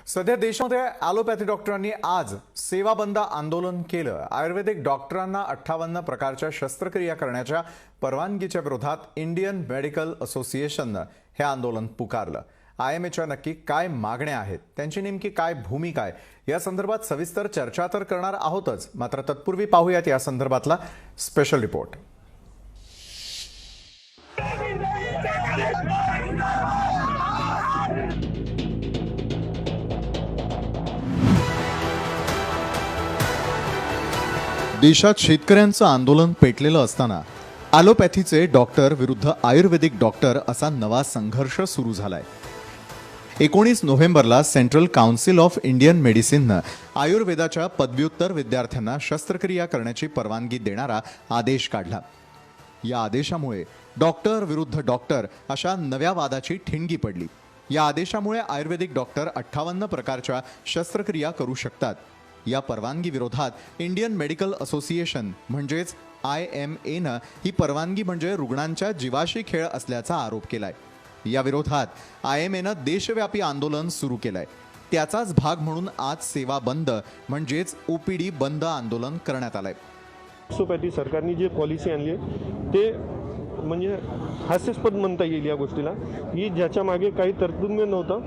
सध्या देशामध्ये ॲलोपॅथी डॉक्टरांनी आज सेवा बंद आंदोलन केलं। आयुर्वेदिक डॉक्टरांना 58 प्रकारच्या शस्त्रक्रिया करण्याच्या परवानगीच्या विरोधात इंडियन मेडिकल असोसिएशनने हे आंदोलन पुकारलं। आयएमएच्या नक्की काय मागण्या आहेत, त्यांची नेमकी काय भूमिका आहे या संदर्भात सविस्तर चर्चा तर करणार आहोतच, मात्र तत्पूर्वी पाहूयात या संदर्भातला स्पेशल रिपोर्ट। देशात शेतकऱ्यांचं आंदोलन पेटलेलं असताना ॲलोपॅथीचे डॉक्टर विरुद्ध आयुर्वेदिक डॉक्टर असा नवा संघर्ष सुरू झालाय। 19 नोव्हेंबरला सेंट्रल काउन्सिल ऑफ इंडियन मेडिसिननं आयुर्वेदाच्या पदव्युत्तर विद्यार्थ्यांना शस्त्रक्रिया करण्याची परवानगी देणारा आदेश काढला। या आदेशामुळे डॉक्टर विरुद्ध डॉक्टर अशा नव्या वादाची ठिणगी पडली। या आदेशामुळे आयुर्वेदिक डॉक्टर 58 प्रकारच्या शस्त्रक्रिया करू शकतात। या परवानगी विरोधात इंडियन मेडिकल असोसिएशन म्हणजेच IMA ही परवानगी म्हणजे रुग्णांच्या जीवाशी खेळ असल्याचा आरोप केलाय। या विरोधात IMA देशव्यापी आंदोलन सुरू केलंय। त्याचाच भाग म्हणून आज सेवा बंद म्हणजेच OPD बंद आंदोलन करण्यात आलंय। ॲलोपॅथी सरकारने जे पॉलिसी आणली ते म्हणजे हास्यास्पद म्हणता येईल या गोष्टीला, की ज्याच्या मागे काही तरतुद नव्हतं,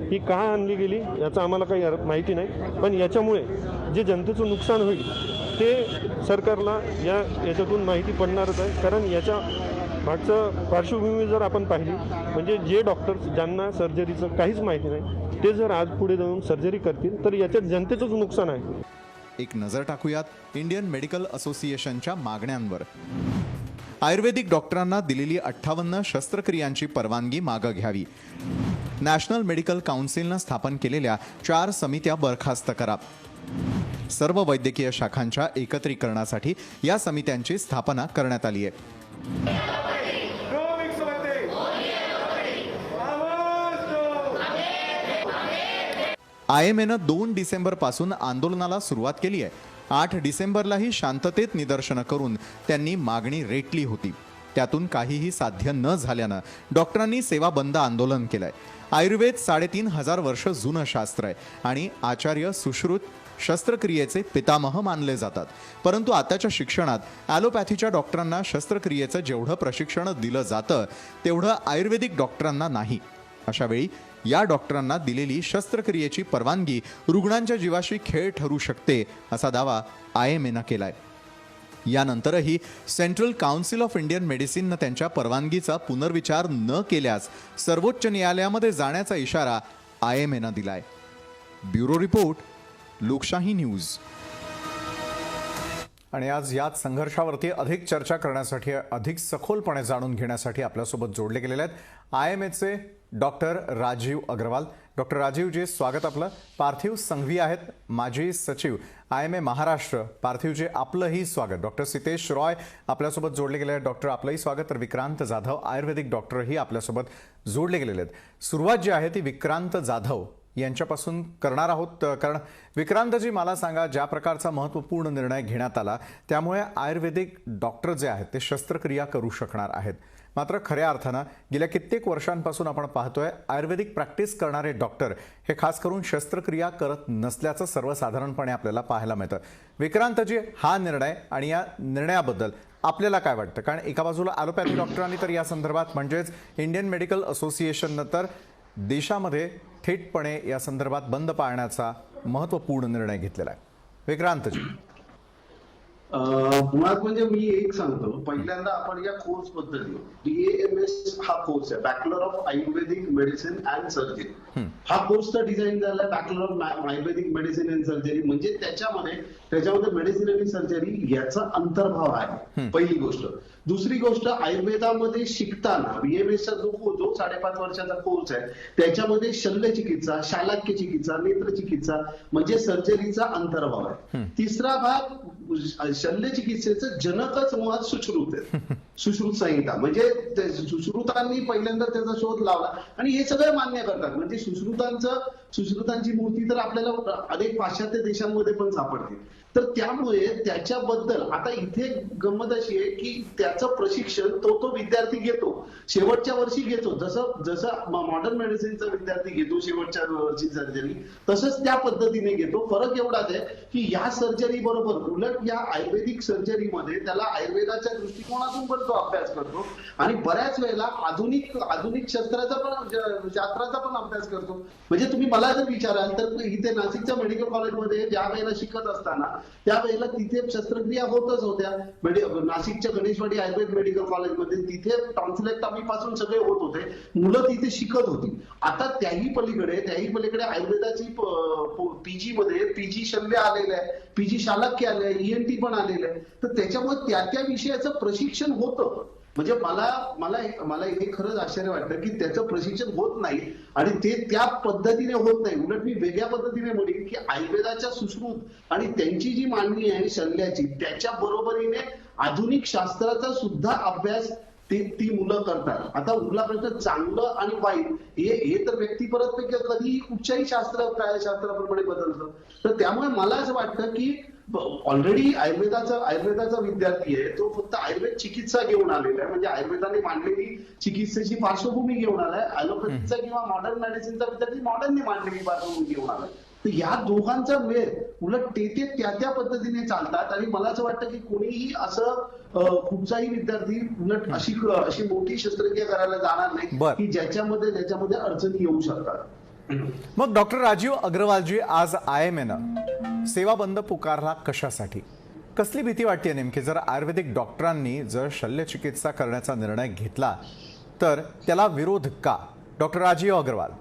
ही का आणली गेली याचं आम्हाला काही माहिती नाही। पण याच्यामुळे जे जनतेचं नुकसान होईल ते सरकारला याच्यातून माहिती पडणारच आहे। कारण याच्या मागचं पार्श्वभूमी जर आपण पाहिली म्हणजे जे डॉक्टर्स ज्यांना सर्जरीचं काहीच माहिती नाही ते जर आज पुढे जाऊन सर्जरी करतील तर याच्यात जनतेचंच नुकसान आहे। एक नजर टाकूयात इंडियन मेडिकल असोसिएशनच्या मागण्यांवर। आयुर्वेदिक डॉक्टरांना दिलेली 58 शस्त्रक्रियांची परवानगी मागे घ्यावी। नॅशनल मेडिकल काउन्सिलनं स्थापन केलेल्या 4 समित्या बरखास्त करा। सर्व वैद्यकीय शाखांच्या एकत्रीकरणासाठी या समित्यांची स्थापना करण्यात आली आहे। IMA 2 डिसेंबर पासून आंदोलनाला सुरुवात केली आहे। 8 डिसेंबरलाही शांततेत निदर्शनं करून त्यांनी मागणी रेटली होती। त्यातून काहीही साध्य न झाल्यानं डॉक्टरांनी सेवा बंद आंदोलन केलंय। आयुर्वेद 3,500 वर्ष जुनं शास्त्र आहे आणि आचार्य सुश्रुत शस्त्रक्रियेचे पितामह मानले जातात। परंतु आताच्या शिक्षणात ॲलोपॅथीच्या डॉक्टरांना शस्त्रक्रियेचं जेवढं प्रशिक्षण दिलं जातं तेवढं आयुर्वेदिक डॉक्टरांना नाही। अशा वेळी या डॉक्टरांना दिलेली शस्त्रक्रियेची परवानगी रुग्णांच्या जीवाशी खेळ ठरू शकते असा दावा IMA केलाय। यानंतरही सेंट्रल काउन्सिल ऑफ इंडियन मेडिसिननं त्यांच्या परवानगीचा पुनर्विचार न केल्यास सर्वोच्च न्यायालयामध्ये जाण्याचा इशारा IMA दिलाय। ब्युरो रिपोर्ट, लोकशाही न्यूज। आणि आज याच संघर्षावरती अधिक चर्चा करण्यासाठी, अधिक सखोलपणे जाणून घेण्यासाठी आपल्यासोबत जोडले गेलेले आहेत IMAचे डॉक्टर राजीव अग्रवाल। डॉक्टर राजीवजी, स्वागत आपलं। पार्थिव संघवी आहेत, माजी सचिव IMA महाराष्ट्र। पार्थिवजी, आपलंही स्वागत। डॉक्टर सितेश रॉय आपल्यासोबत जोडले गेले आहेत। डॉक्टर, आपलंही स्वागत। तर विक्रांत जाधव आयुर्वेदिक डॉक्टरही आपल्यासोबत जोडले गेलेले आहेत। सुरुवात जी आहे ती विक्रांत जाधव यांच्यापासून करणार आहोत, कारण विक्रांतजी मला सांगा, ज्या प्रकारचा महत्त्वपूर्ण निर्णय घेण्यात आला त्यामुळे आयुर्वेदिक डॉक्टर जे आहेत ते शस्त्रक्रिया करू शकणार आहेत। मात्र खऱ्या अर्थानं गेल्या कित्येक वर्षांपासून आपण पाहतोय आयुर्वेदिक प्रॅक्टिस करणारे डॉक्टर हे खास करून शस्त्रक्रिया करत नसल्याचं सर्वसाधारणपणे आपल्याला पाहायला मिळतं। विक्रांतजी, हा निर्णय आणि या निर्णयाबद्दल आपल्याला काय वाटतं? कारण एका बाजूला ॲलोपॅथी डॉक्टरांनी तर या संदर्भात म्हणजेच इंडियन मेडिकल असोसिएशननं तर देशामध्ये थेटपणे या संदर्भात बंद पाळण्याचा महत्त्वपूर्ण निर्णय घेतलेला आहे। विक्रांतजी, मुळात म्हणजे मी एक सांगतो, पहिल्यांदा आपण या कोर्स बद्दल BAMS हा कोर्स आहे, bachelor of Ayurvedic medicine and surgery. हा कोर्स तर डिझाईन झाला bachelor of Ayurvedic medicine and surgery, म्हणजे त्याच्यामध्ये मेडिसिन आणि सर्जरी याचा अंतर्भाव आहे, पहिली गोष्ट। दुसरी गोष्ट, आयुर्वेदामध्ये शिकताना BAMS चा जो 5.5 वर्षाचा कोर्स आहे त्याच्यामध्ये शल्यचिकित्सा, शालाक्य चिकित्सा, नेत्रचिकित्सा म्हणजे सर्जरीचा अंतर्भाव आहे। तिसरा भाग, शल्यचिकित्सेचं जनकच मुळात सुश्रुत आहे। सुश्रुत संहिता म्हणजे सुश्रुतांनी पहिल्यांदा त्याचा शोध लावला आणि हे सगळं मान्य करतात. म्हणजे सुश्रुतांची मूर्ती तर आपल्याला अनेक पाश्चात्य देशांमध्ये पण सापडते. तर त्यामुळे त्याच्याबद्दल आता इथे गंमत अशी आहे की त्याचं प्रशिक्षण तो विद्यार्थी घेतो, शेवटच्या वर्षी घेतो. जसं मॉडर्न मेडिसिनचा विद्यार्थी घेतो शेवटच्या वर्षी सर्जरी, तसंच त्या पद्धतीने घेतो. फरक एवढाच आहे की या सर्जरी बरोबर उलट या आयुर्वेदिक सर्जरीमध्ये त्याला आयुर्वेदाच्या दृष्टिकोनातून पण तो अभ्यास करतो आणि बऱ्याच वेळेला आधुनिक शास्त्राचा पण अभ्यास करतो. म्हणजे तुम्ही मला जर विचाराल तर इथे नाशिकच्या मेडिकल कॉलेजमध्ये ज्या वेळेला शिकत असताना त्यावेळेला तिथे शस्त्रक्रिया होतच होत्या. नाशिकच्या गणेशवाडी आयुर्वेद मेडिकल कॉलेजमध्ये तिथे टॉन्सिलेक्टॉमी पासून सगळे होत होते, मुलं तिथे शिकत होती. आता त्याही पलीकडे आयुर्वेदाची पीजी मध्ये पीजी शल्य आलेलं आहे, पीजी शालक्य आले आहे, ENT पण आलेलं आहे. तर त्याच्यामुळे त्या विषयाचं प्रशिक्षण होतं. म्हणजे मला हे खरंच आश्चर्य वाटतं की त्याचं प्रशिक्षण होत नाही आणि ते त्या पद्धतीने होत नाही. उलट मी वेगळ्या पद्धतीने म्हणेन की आयुर्वेदाच्या सुश्रुत आणि त्यांची जी मांडणी आहे शल्याची, त्याच्या बरोबरीने आधुनिक शास्त्राचा सुद्धा अभ्यास ती मुलं करतात. आता उरला प्रश्न चांगलं आणि वाईट हे तर व्यक्तिपरत कधीही कुठच्याही शास्त्राप्रमाणे बदलतं. तर त्यामुळे मला असं वाटतं की ऑलरेडी आयुर्वेदाचा विद्यार्थी आहे, तो फक्त आयुर्वेद चिकित्सा घेऊन आलेला आहे, म्हणजे आयुर्वेदाने मांडलेली चिकित्सेची पार्श्वभूमी घेऊन आलाय. ॲलोपॅथीचा किंवा मॉडर्न मेडिसिनचा विद्यार्थी मॉडर्नने मांडलेली पार्श्वभूमी घेऊन आलाय. तर या दोघांचा वेळ उलट ते त्या पद्धतीने चालतात आणि मला असं वाटतं की कोणीही असं कुठचाही विद्यार्थी उलट अशी मोठी शस्त्रक्रिया करायला जाणार नाही की ज्याच्यामध्ये अडचणी येऊ शकतात. मग डॉक्टर राजीव अग्रवालजी, आज IMAनं सेवा बंद पुकारला कशासाठी? कसली भीती वाटते नेमकी? जर आयुर्वेदिक डॉक्टरांनी जर शल्यचिकित्सा करण्याचा निर्णय घेतला तर त्याला विरोध का? डॉक्टर राजीव अग्रवाल,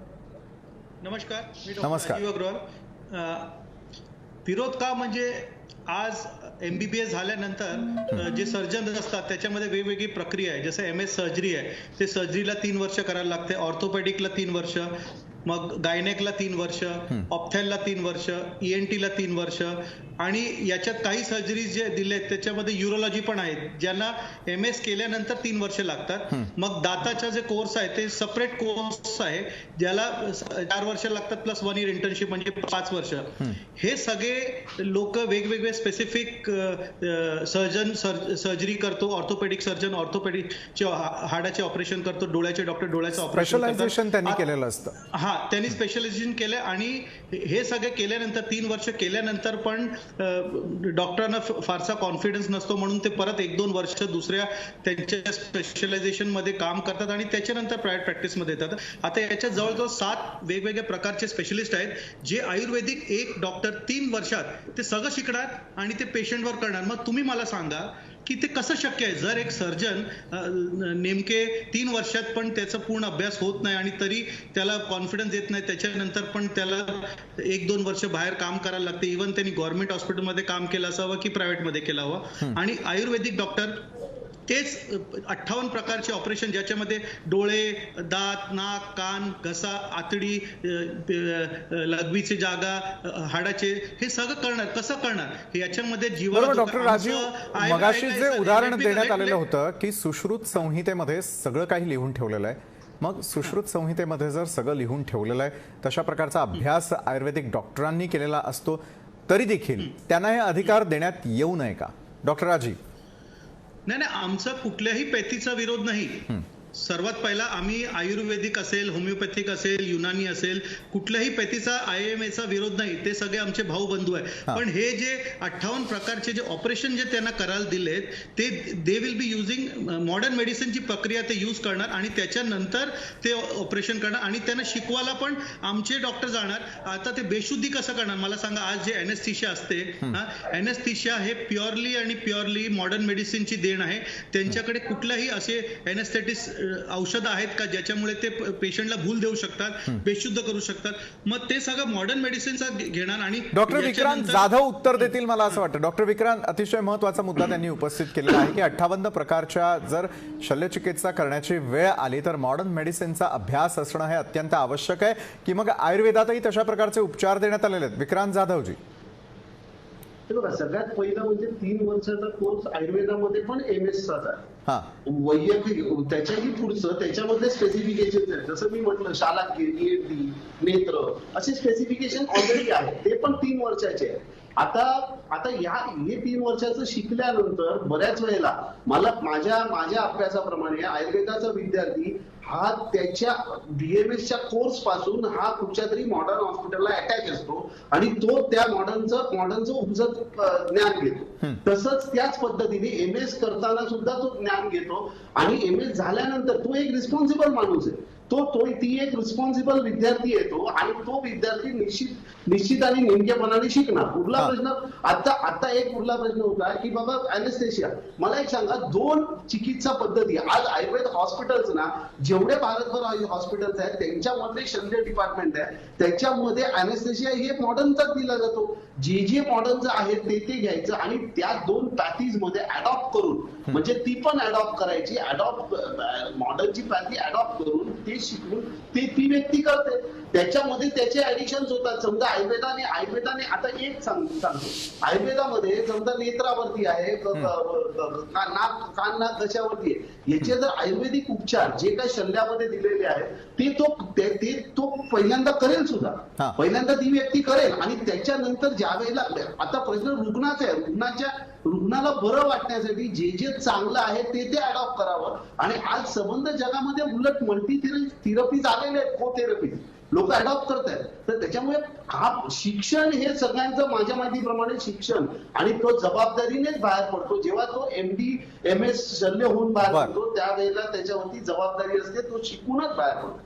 नमस्कार. मी डॉक्टर राजीव अग्रवाल. विरोध का म्हणजे आज MBBS झाल्यानंतर जे सर्जन असतात त्याच्यामध्ये वेगवेगळी प्रक्रिया आहे. जसं MS सर्जरी आहे, ते सर्जरीला 3 वर्ष करायला लागते, ऑर्थोपेडिकला 3 वर्ष, मग गायनेकला 3 वर्ष, ऑप्थॅलला 3 वर्ष, ENTला 3 वर्ष आणि याच्यात काही सर्जरीज जे दिले त्याच्यामध्ये युरोलॉजी पण आहेत, ज्यांना MS केल्यानंतर 3 वर्ष लागतात. मग दाताचा जे कोर्स आहे ते सेपरेट कोर्स आहे, ज्याला 4 वर्ष लागतात प्लस 1 इयर इंटर्नशिप म्हणजे 5 वर्ष. हे सगळे लोक वेगवेगळे स्पेसिफिक सर्जरी करतो. ऑर्थोपेडिक सर्जन ऑर्थोपेडिकचे हाडाचे ऑपरेशन करतो, डोळ्याचे डॉक्टर डोळ्याचं ऑपरेशन स्पेशलायझेशन त्यांनी केलेलं असतं. त्यांनी स्पेशलायझेशन केलं आणि हे सगळे केल्यानंतर 3 वर्ष केल्यानंतर पण डॉक्टरांना फारसा कॉन्फिडन्स नसतो, म्हणून ते परत 1-2 वर्ष दुसऱ्या त्यांच्या स्पेशलायझेशन मध्ये काम करतात आणि त्याच्यानंतर प्रायव्हेट प्रॅक्टिसमध्ये येतात. आता याच्यात जवळजवळ 7 वेगवेगळ्या प्रकारचे स्पेशलिस्ट आहेत, जे आयुर्वेदिक एक डॉक्टर 3 वर्षात ते सगळं शिकणार आणि ते पेशंटवर करणार. मग तुम्ही मला सांगा की ते कसं शक्य आहे? जर एक सर्जन नेमके 3 वर्षात पण त्याचा पूर्ण अभ्यास होत नाही आणि तरी त्याला कॉन्फिडन्स येत नाही, त्याच्यानंतर पण त्याला 1-2 वर्ष बाहेर काम करायला लागते. इव्हन त्यांनी गव्हर्नमेंट हॉस्पिटलमध्ये काम केलं असावं की प्रायव्हेटमध्ये केलं हवं. आणि आयुर्वेदिक डॉक्टर तेच 58 प्रकारचे ऑपरेशन, ज्याच्यामध्ये डोळे, दात, नाक, कान, घसा, आतडी, लघवीची जागा, हाडाचे, हे सगळं करणार. कसं करणार? याच्यामध्ये जीवन. डॉक्टर राजीव, मगाशी जे उदाहरण देण्यात आलेलं होतं की सुश्रुत संहितेमध्ये सगळं काही लिहून ठेवलेलं आहे, मग सुश्रुत संहितेमध्ये जर सगळं लिहून ठेवलेलं आहे, तशा प्रकारचा अभ्यास आयुर्वेदिक डॉक्टरांनी केलेला असतो तरी देखील त्यांना हे अधिकार देण्यात येऊ नये का? डॉक्टर राजीव. नाही, आमचा कुठल्याही पॅथीचा विरोध नाही. सर्वात पहिला आम्ही आयुर्वेदिक असेल, होमिओपॅथिक असेल, युनानी असेल, कुठल्याही पॅथीचा IMAचा विरोध नाही. ते सगळे आमचे भाऊ बंधू आहे. पण हे जे 58 प्रकारचे जे ऑपरेशन जे त्यांना करायला दिलेत, ते they will be using modern मेडिसिनची प्रक्रिया ते यूज करणार आणि त्याच्यानंतर ते ऑपरेशन करणार आणि त्यांना शिकवायला पण आमचे डॉक्टर जाणार. आता ते बेशुद्धी कसं करणार मला सांगा? आज जे एनेस्थीशिया असते, एनेस्थीशिया हे प्युअरली मॉडर्न मेडिसिनची देण आहे. त्यांच्याकडे कुठल्याही असे एनेस्थेटिस्ट औषध आहेत का ज्याच्यामुळे ते पेशंटला भूल देऊ शकतात, बेशुद्ध करू शकतात? मग ते सगळं मॉडर्न मेडिसिनचा घेणार. आणि डॉक्टर विक्रांत जाधव उत्तर देतील मला असं वाटतं. डॉक्टर विक्रांत, अतिशय महत्वाचा मुद्दा त्यांनी उपस्थित केलेला आहे की 58 प्रकारच्या जर शल्यचिकित्सा करण्याची वेळ आली तर मॉडर्न मेडिसिनचा अभ्यास असणं हे अत्यंत आवश्यक आहे, की मग आयुर्वेदातही तशा प्रकारचे उपचार देण्यात आलेले आहेत? विक्रांत जाधवजी. ते बघा, सगळ्यात पहिला म्हणजे 3 वर्षाचा कोर्स आयुर्वेदामध्ये पण MS-चाच आहे. हा, वैयक्तिक त्याच्याही पुढचं त्याच्यामध्ये स्पेसिफिकेशन आहेत. जसं मी म्हटलं शालाक्य, ENT, नेत्र असे स्पेसिफिकेशन ऑलरेडी आहे. ते पण 3 वर्षाचे आहे. आता हे 3 वर्षाचं शिकल्यानंतर बऱ्याच वेळेला मला माझ्या अभ्यासाप्रमाणे आयुर्वेदाचा विद्यार्थी हा त्याच्या BMS कोर्स पासून हा कुठच्या तरी मॉडर्न हॉस्पिटलला अटॅच असतो आणि तो त्या मॉडर्नचं उपजत ज्ञान घेतो. तसंच त्याच पद्धतीने MS करताना सुद्धा तो ज्ञान घेतो आणि MS झाल्यानंतर तो एक रिस्पॉन्सिबल माणूस आहे. ती एक रिस्पॉन्सिबल विद्यार्थी आहे तो, आणि तो विद्यार्थी निश्चित आणि नेमकेपणाने शिकणार. पुढला प्रश्न आता एक पुढला प्रश्न होता की बाबा अॅनेस्थेशिया. मला एक सांगा, 2 चिकित्सा पद्धती आज आयुर्वेद हॉस्पिटल्स ना, जेवढे भारतभर हॉस्पिटल्स आहेत त्यांच्यामध्ये शल्य डिपार्टमेंट आहे, त्याच्यामध्ये अॅनेस्थेशिया हे मॉडर्नचाच दिला जातो. जे मॉडर्नचं आहे ते घ्यायचं आणि त्या 2 पॅथीज मध्ये अडॉप्ट करून, म्हणजे ती पण अडॉप्ट करायची, मॉडर्नची पॅथी अडॉप्ट करून ते शिकून ती व्यक्ती करते. त्याच्यामध्ये त्याचे ऍडिशन्स होतात. समजा आयुर्वेदाने आता एक सांगतो, आयुर्वेदामध्ये समजा नेत्रावरती आहे, कान नाक कशावरती आहे, याचे जर आयुर्वेदिक उपचार जे काही शल्यामध्ये दिलेले आहेत ते तो पहिल्यांदा करेल सुद्धा. पहिल्यांदा ती व्यक्ती करेल आणि त्याच्यानंतर ज्या वेळेला आता प्रश्न रुग्णाचा आहे, रुग्णाला बरं वाटण्यासाठी जे चांगलं आहे ते अडॉप्ट करावं. आणि आज संबंध जगामध्ये उलट मल्टी थेरपी आलेले आहेत, को-थेरपी लोक अडॉप्ट करतायत. तर त्याच्यामुळे हा शिक्षण हे सगळ्यांचं माझ्या माहितीप्रमाणे शिक्षण, आणि तो जबाबदारीनेच बाहेर पडतो. जेव्हा तो MD MS शल्य होऊन बाहेर पडतो त्यावेळेला त्याच्यावरती जबाबदारी असते, तो शिकूनच बाहेर पडतो.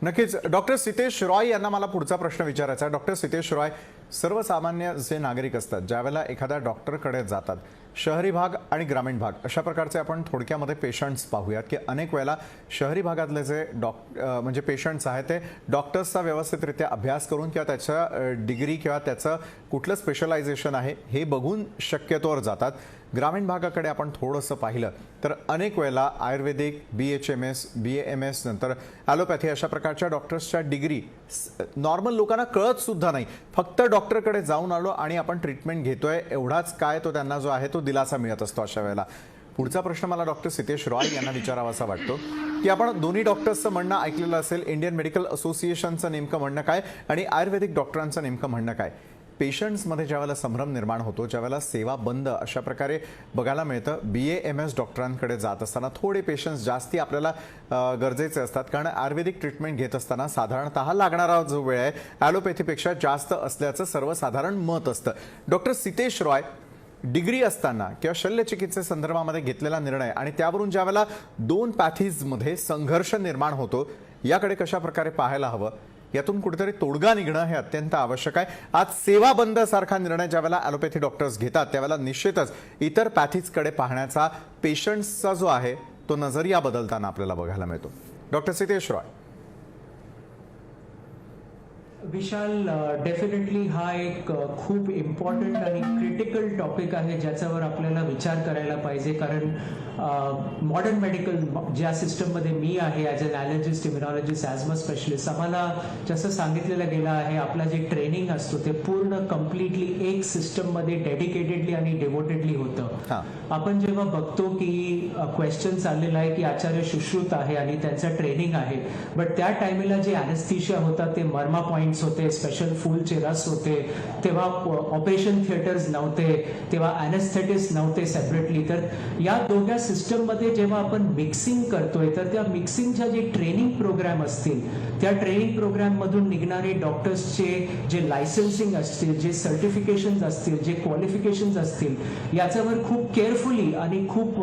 नक्कीच. डॉक्टर सितेश रॉय यांना मला पुढचा प्रश्न विचारायचा आहे. डॉक्टर सितेश रॉय, सर्वसामान्य जे नागरिक असतात ज्यावेळेला एखाद्या डॉक्टरकडे जातात, शहरी भाग आणि ग्रामीण भाग अशा प्रकारचे आपण थोडक्यामध्ये पेशंट्स पाहूयात की अनेक वेळेला शहरी भागातले जे म्हणजे पेशंट्स आहेत ते डॉक्टर्सचा व्यवस्थितरित्या अभ्यास करून किंवा त्याच्या डिग्री किंवा त्याचं कुठलं स्पेशलायझेशन आहे हे बघून शक्यतोवर जातात. ग्रामीण भागाकडे आपण थोडंसं पाहिलं तर अनेक वेळेला आयुर्वेदिक, BHMS, BAMS नंतर ॲलोपॅथी अशा प्रकारच्या डॉक्टर्सच्या डिग्री नॉर्मल लोकांना कळत सुद्धा नाही. फक्त डॉक्टरकडे जाऊन आलो आणि आपण ट्रीटमेंट घेतोय एवढाच काय तो त्यांना जो आहे तो दिलासा मिळत असतो अशा वेळेला. पुढचा प्रश्न मला डॉक्टर सितेश रॉय यांना विचारावासा वाटतो की आपण दोन्ही डॉक्टर्सचं म्हणणं ऐकलेलं असेल. इंडियन मेडिकल असोसिएशनचं नेमकं म्हणणं काय आणि आयुर्वेदिक डॉक्टरांचं नेमकं म्हणणं काय. पेशंट्समध्ये ज्यावेळेला संभ्रम निर्माण होतो, ज्यावेळेला सेवा बंद अशा प्रकारे बघायला मिळतं, BAMS डॉक्टरांकडे जात असताना थोडे पेशंट्स जास्ती आपल्याला गरजेचे असतात. कारण आयुर्वेदिक ट्रीटमेंट घेत असताना साधारणतः लागणारा जो वेळ आहे ॲलोपॅथीपेक्षा जास्त असल्याचं सर्वसाधारण मत असतं. डॉक्टर सितेश रॉय, डिग्री असताना किंवा शल्यचिकित्से संदर्भामध्ये घेतलेला निर्णय आणि त्यावरून ज्यावेळेला 2 पॅथीजमध्ये संघर्ष निर्माण होतो, याकडे कशा प्रकारे पाहायला हवं, यातून कुठेतरी तोडगा निघणं हे अत्यंत आवश्यक आहे. आज सेवा बंद सारखा निर्णय ज्यावेळेला ॲलोपॅथी डॉक्टर्स घेतात त्यावेळेला निश्चितच इतर पॅथीजकडे पाहण्याचा पेशंट्सचा जो आहे तो नजरिया बदलताना आपल्याला बघायला मिळतो. डॉक्टर सितेश रॉय. विशाल, डेफिनेटली हा एक खूप इम्पॉर्टंट आणि क्रिटिकल टॉपिक आहे ज्याच्यावर आपल्याला विचार करायला पाहिजे. कारण मॉडर्न मेडिकल ज्या सिस्टममध्ये मी आहे ॲज अन ॲलर्जिस्ट, इम्युनॉलॉजिस्ट, ॲझमा स्पेशलिस्ट, आम्हाला जसं सांगितलेलं गेलं आहे आपला जे ट्रेनिंग असतो ते पूर्ण कम्प्लिटली एक सिस्टममध्ये डेडिकेटेडली आणि डिवोटेडली होतं. आपण जेव्हा बघतो की क्वेश्चन चाललेला आहे की आचार्य सुश्रुत आहे आणि त्यांचं ट्रेनिंग आहे, बट त्या टायमिंगला जे ॲनेस्थेशिया होता ते मर्मा पॉइंट्स होते, स्पेशल फूलचे रस होते, तेव्हा ऑपरेशन थिएटर्स नव्हते, तेव्हा ॲनेस्थेटिस्ट नव्हते सेपरेटली. तर या दोघ्या सिस्टममध्ये जेव्हा आपण मिक्सिंग करतोय तर त्या मिक्सिंगच्या जे ट्रेनिंग प्रोग्राम असतील त्या ट्रेनिंग प्रोग्राममधून निघणारे डॉक्टर्सचे जे लायसन्सिंग असतील, जे सर्टिफिकेशन्स असतील, जे क्वालिफिकेशन्स असतील, याच्यावर खूप केअरफुली आणि खूप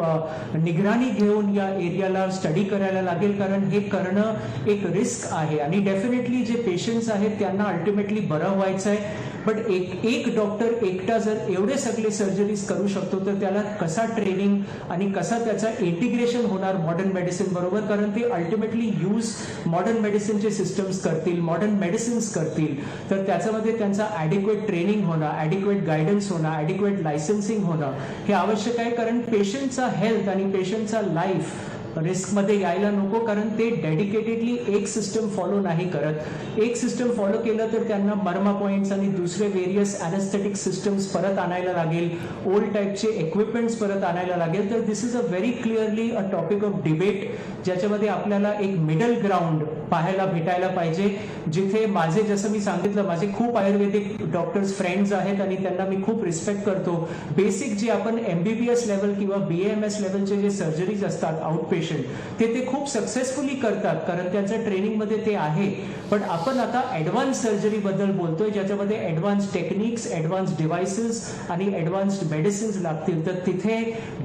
निगराणी घेऊन या एरियाला स्टडी करायला लागेल. कारण हे करणं एक रिस्क आहे आणि डेफिनेटली जे पेशंट्स आहेत त्यांना अल्टिमेटली बरं व्हायचं आहे. बट एक डॉक्टर एकटा जर एवढे सगळे सर्जरीज करू शकतो तर त्याला कसा ट्रेनिंग आणि कसा त्याचा इंटिग्रेशन होणार मॉडर्न मेडिसिन बरोबर. कारण ते अल्टिमेटली यूज मॉडर्न मेडिसिनचे सिस्टम्स करतील, मॉडर्न मेडिसिन्स करतील, तर त्याच्यामध्ये त्यांचा ॲडिक्वेट ट्रेनिंग होणं, ॲडिक्वेट गायडन्स होणं, ॲडिक्वेट लायसन्सिंग होणं हे आवश्यक आहे. कारण पेशंटचा हेल्थ आणि पेशंटचा लाईफ रिस्कमध्ये यायला नको, कारण ते डेडिकेटेडली एक सिस्टम फॉलो नाही करत. एक सिस्टम फॉलो केलं तर त्यांना मर्मा पॉइंट्स आणि दुसरे वेरियस अॅनेस्थेटिक सिस्टम्स परत आणायला लागेल, ओल्ड टाईपचे इक्विपमेंट्स परत आणायला लागेल. तर this is a very clearly a topic of debate, ज्याच्यामध्ये आपल्याला एक मिडल ग्राउंड पाहायला भेटायला पाहिजे, जिथे माझे, जसं मी सांगितलं, माझे खूप आयुर्वेदिक डॉक्टर्स फ्रेंड्स आहेत आणि त्यांना मी खूप रिस्पेक्ट करतो. बेसिक जे आपण MBBS लेवल किंवा BAMS लेवलचे जे सर्जरीज असतात आउट पेशंट, ते खूप सक्सेसफुली करतात, कारण त्यांच्या ट्रेनिंगमध्ये ते आहे. पण आपण आता ॲडव्हान्स सर्जरी बद्दल बोलतोय, ज्याच्यामध्ये ॲडव्हान्स टेक्निक्स, ॲडव्हान्स डिव्हाइसेस आणि ॲडव्हान्स्ड मेडिसिन्स लागतील. तर तिथे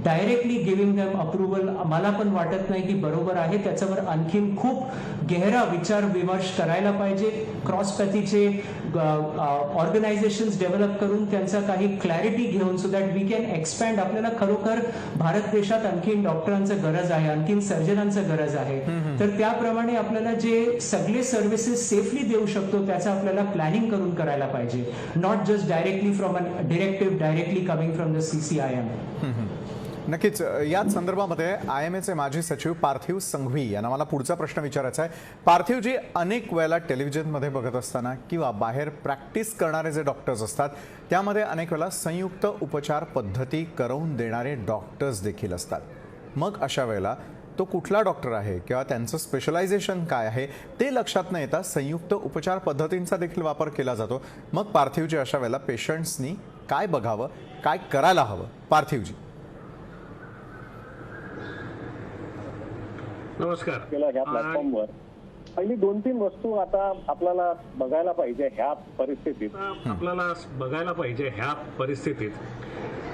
डायरेक्टली गिव्हिंग देम अप्रुव्हल मला पण वाटत नाही की बरोबर आहे. त्याच्यावर आणखीन खूप गहरा विचार विमर्श करायला पाहिजे. क्रॉसपॅथीचे ऑर्गनायझेशन्स डेव्हलप करून त्यांचा काही क्लॅरिटी घेऊन, so that we can expand. आपल्याला खरोखर भारत देशात आणखीन डॉक्टरांचं गरज आहे, आणखीन सर्जनांचं गरज आहे. तर त्याप्रमाणे आपल्याला जे सगळे सर्व्हिसेस सेफली देऊ शकतो त्याचं आपल्याला प्लॅनिंग करून करायला पाहिजे, not just directly from a directive directly coming from the CCIM. नक्कीच. याच संदर्भामध्ये IMAचे माजी सचिव पार्थिव संघवी यांना मला पुढचा प्रश्न विचारायचा आहे. पार्थिवजी, अनेक वेळेला टेलिव्हिजनमध्ये बघत असताना किंवा बाहेर प्रॅक्टिस करणारे जे डॉक्टर्स असतात त्यामध्ये अनेक वेळेला संयुक्त उपचार पद्धती करून देणारे डॉक्टर्स देखील असतात. मग अशा वेळेला तो कुठला डॉक्टर आहे किंवा त्यांचं स्पेशलायझेशन काय आहे ते लक्षात न येता संयुक्त उपचार पद्धतींचा देखील वापर केला जातो. मग पार्थिवजी, अशा वेळेला पेशंट्सनी काय बघावं, काय करायला हवं? पार्थिवजी. नमस्कार. ह्या प्लॅटफॉर्मवर पहिली 2-3 वस्तू आता आपल्याला बघायला पाहिजे ह्या परिस्थितीत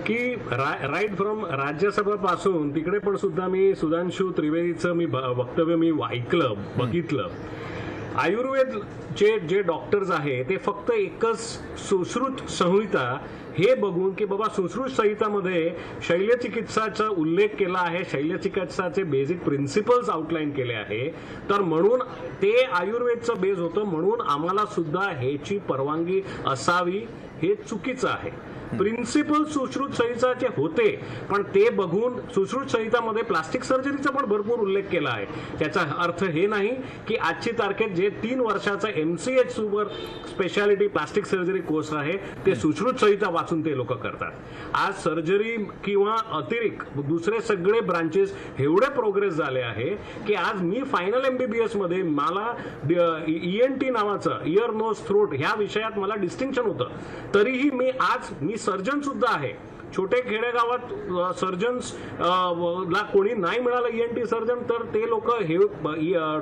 की राईट फ्रॉम राज्यसभा पासून तिकडे पण सुद्धा मी सुधांशु त्रिवेदीचं वक्तव्य मी ऐकलं, बघितलं. आयुर्वेदचे जे डॉक्टर्स आहे ते फक्त एकच सुश्रुत संहिता हे बघून की बाबा सुश्रुत संहितामध्ये शल्यचिकित्साचा उल्लेख केला आहे, शल्यचिकित्साचे बेसिक प्रिन्सिपल्स आउटलाईन केले आहे, तर म्हणून ते आयुर्वेदचं बेस होतं, म्हणून आम्हाला सुद्धा ह्याची परवानगी असावी, हे चुकीचं आहे. प्रिन्सिपल सुश्रुत संहिताचे होते, पण ते बघून सुश्रुत संहितामध्ये प्लास्टिक सर्जरीचा पण भरपूर उल्लेख केला आहे. त्याचा अर्थ हे नाही की आजची तारखेत जे 3 वर्षाचा MCH super speciality plastic surgery course आहे ते सुश्रुत संहिता वाचून ते लोक करतात. आज सर्जरी किंवा अतिरिक्त दुसरे सगळे ब्रांचेस एवढे प्रोग्रेस झाले आहे की आज मी फायनल MBBS मध्ये मला ENT नावाचं इयर नोज थ्रोट ह्या विषयात मला डिस्टिंक्शन होतं. तरीही मी सर्जन सुद्धा आहे. छोटे खेडेगावात सर्जन्स ला कोणी नाही मिळालं ENT सर्जन तर ते लोक हे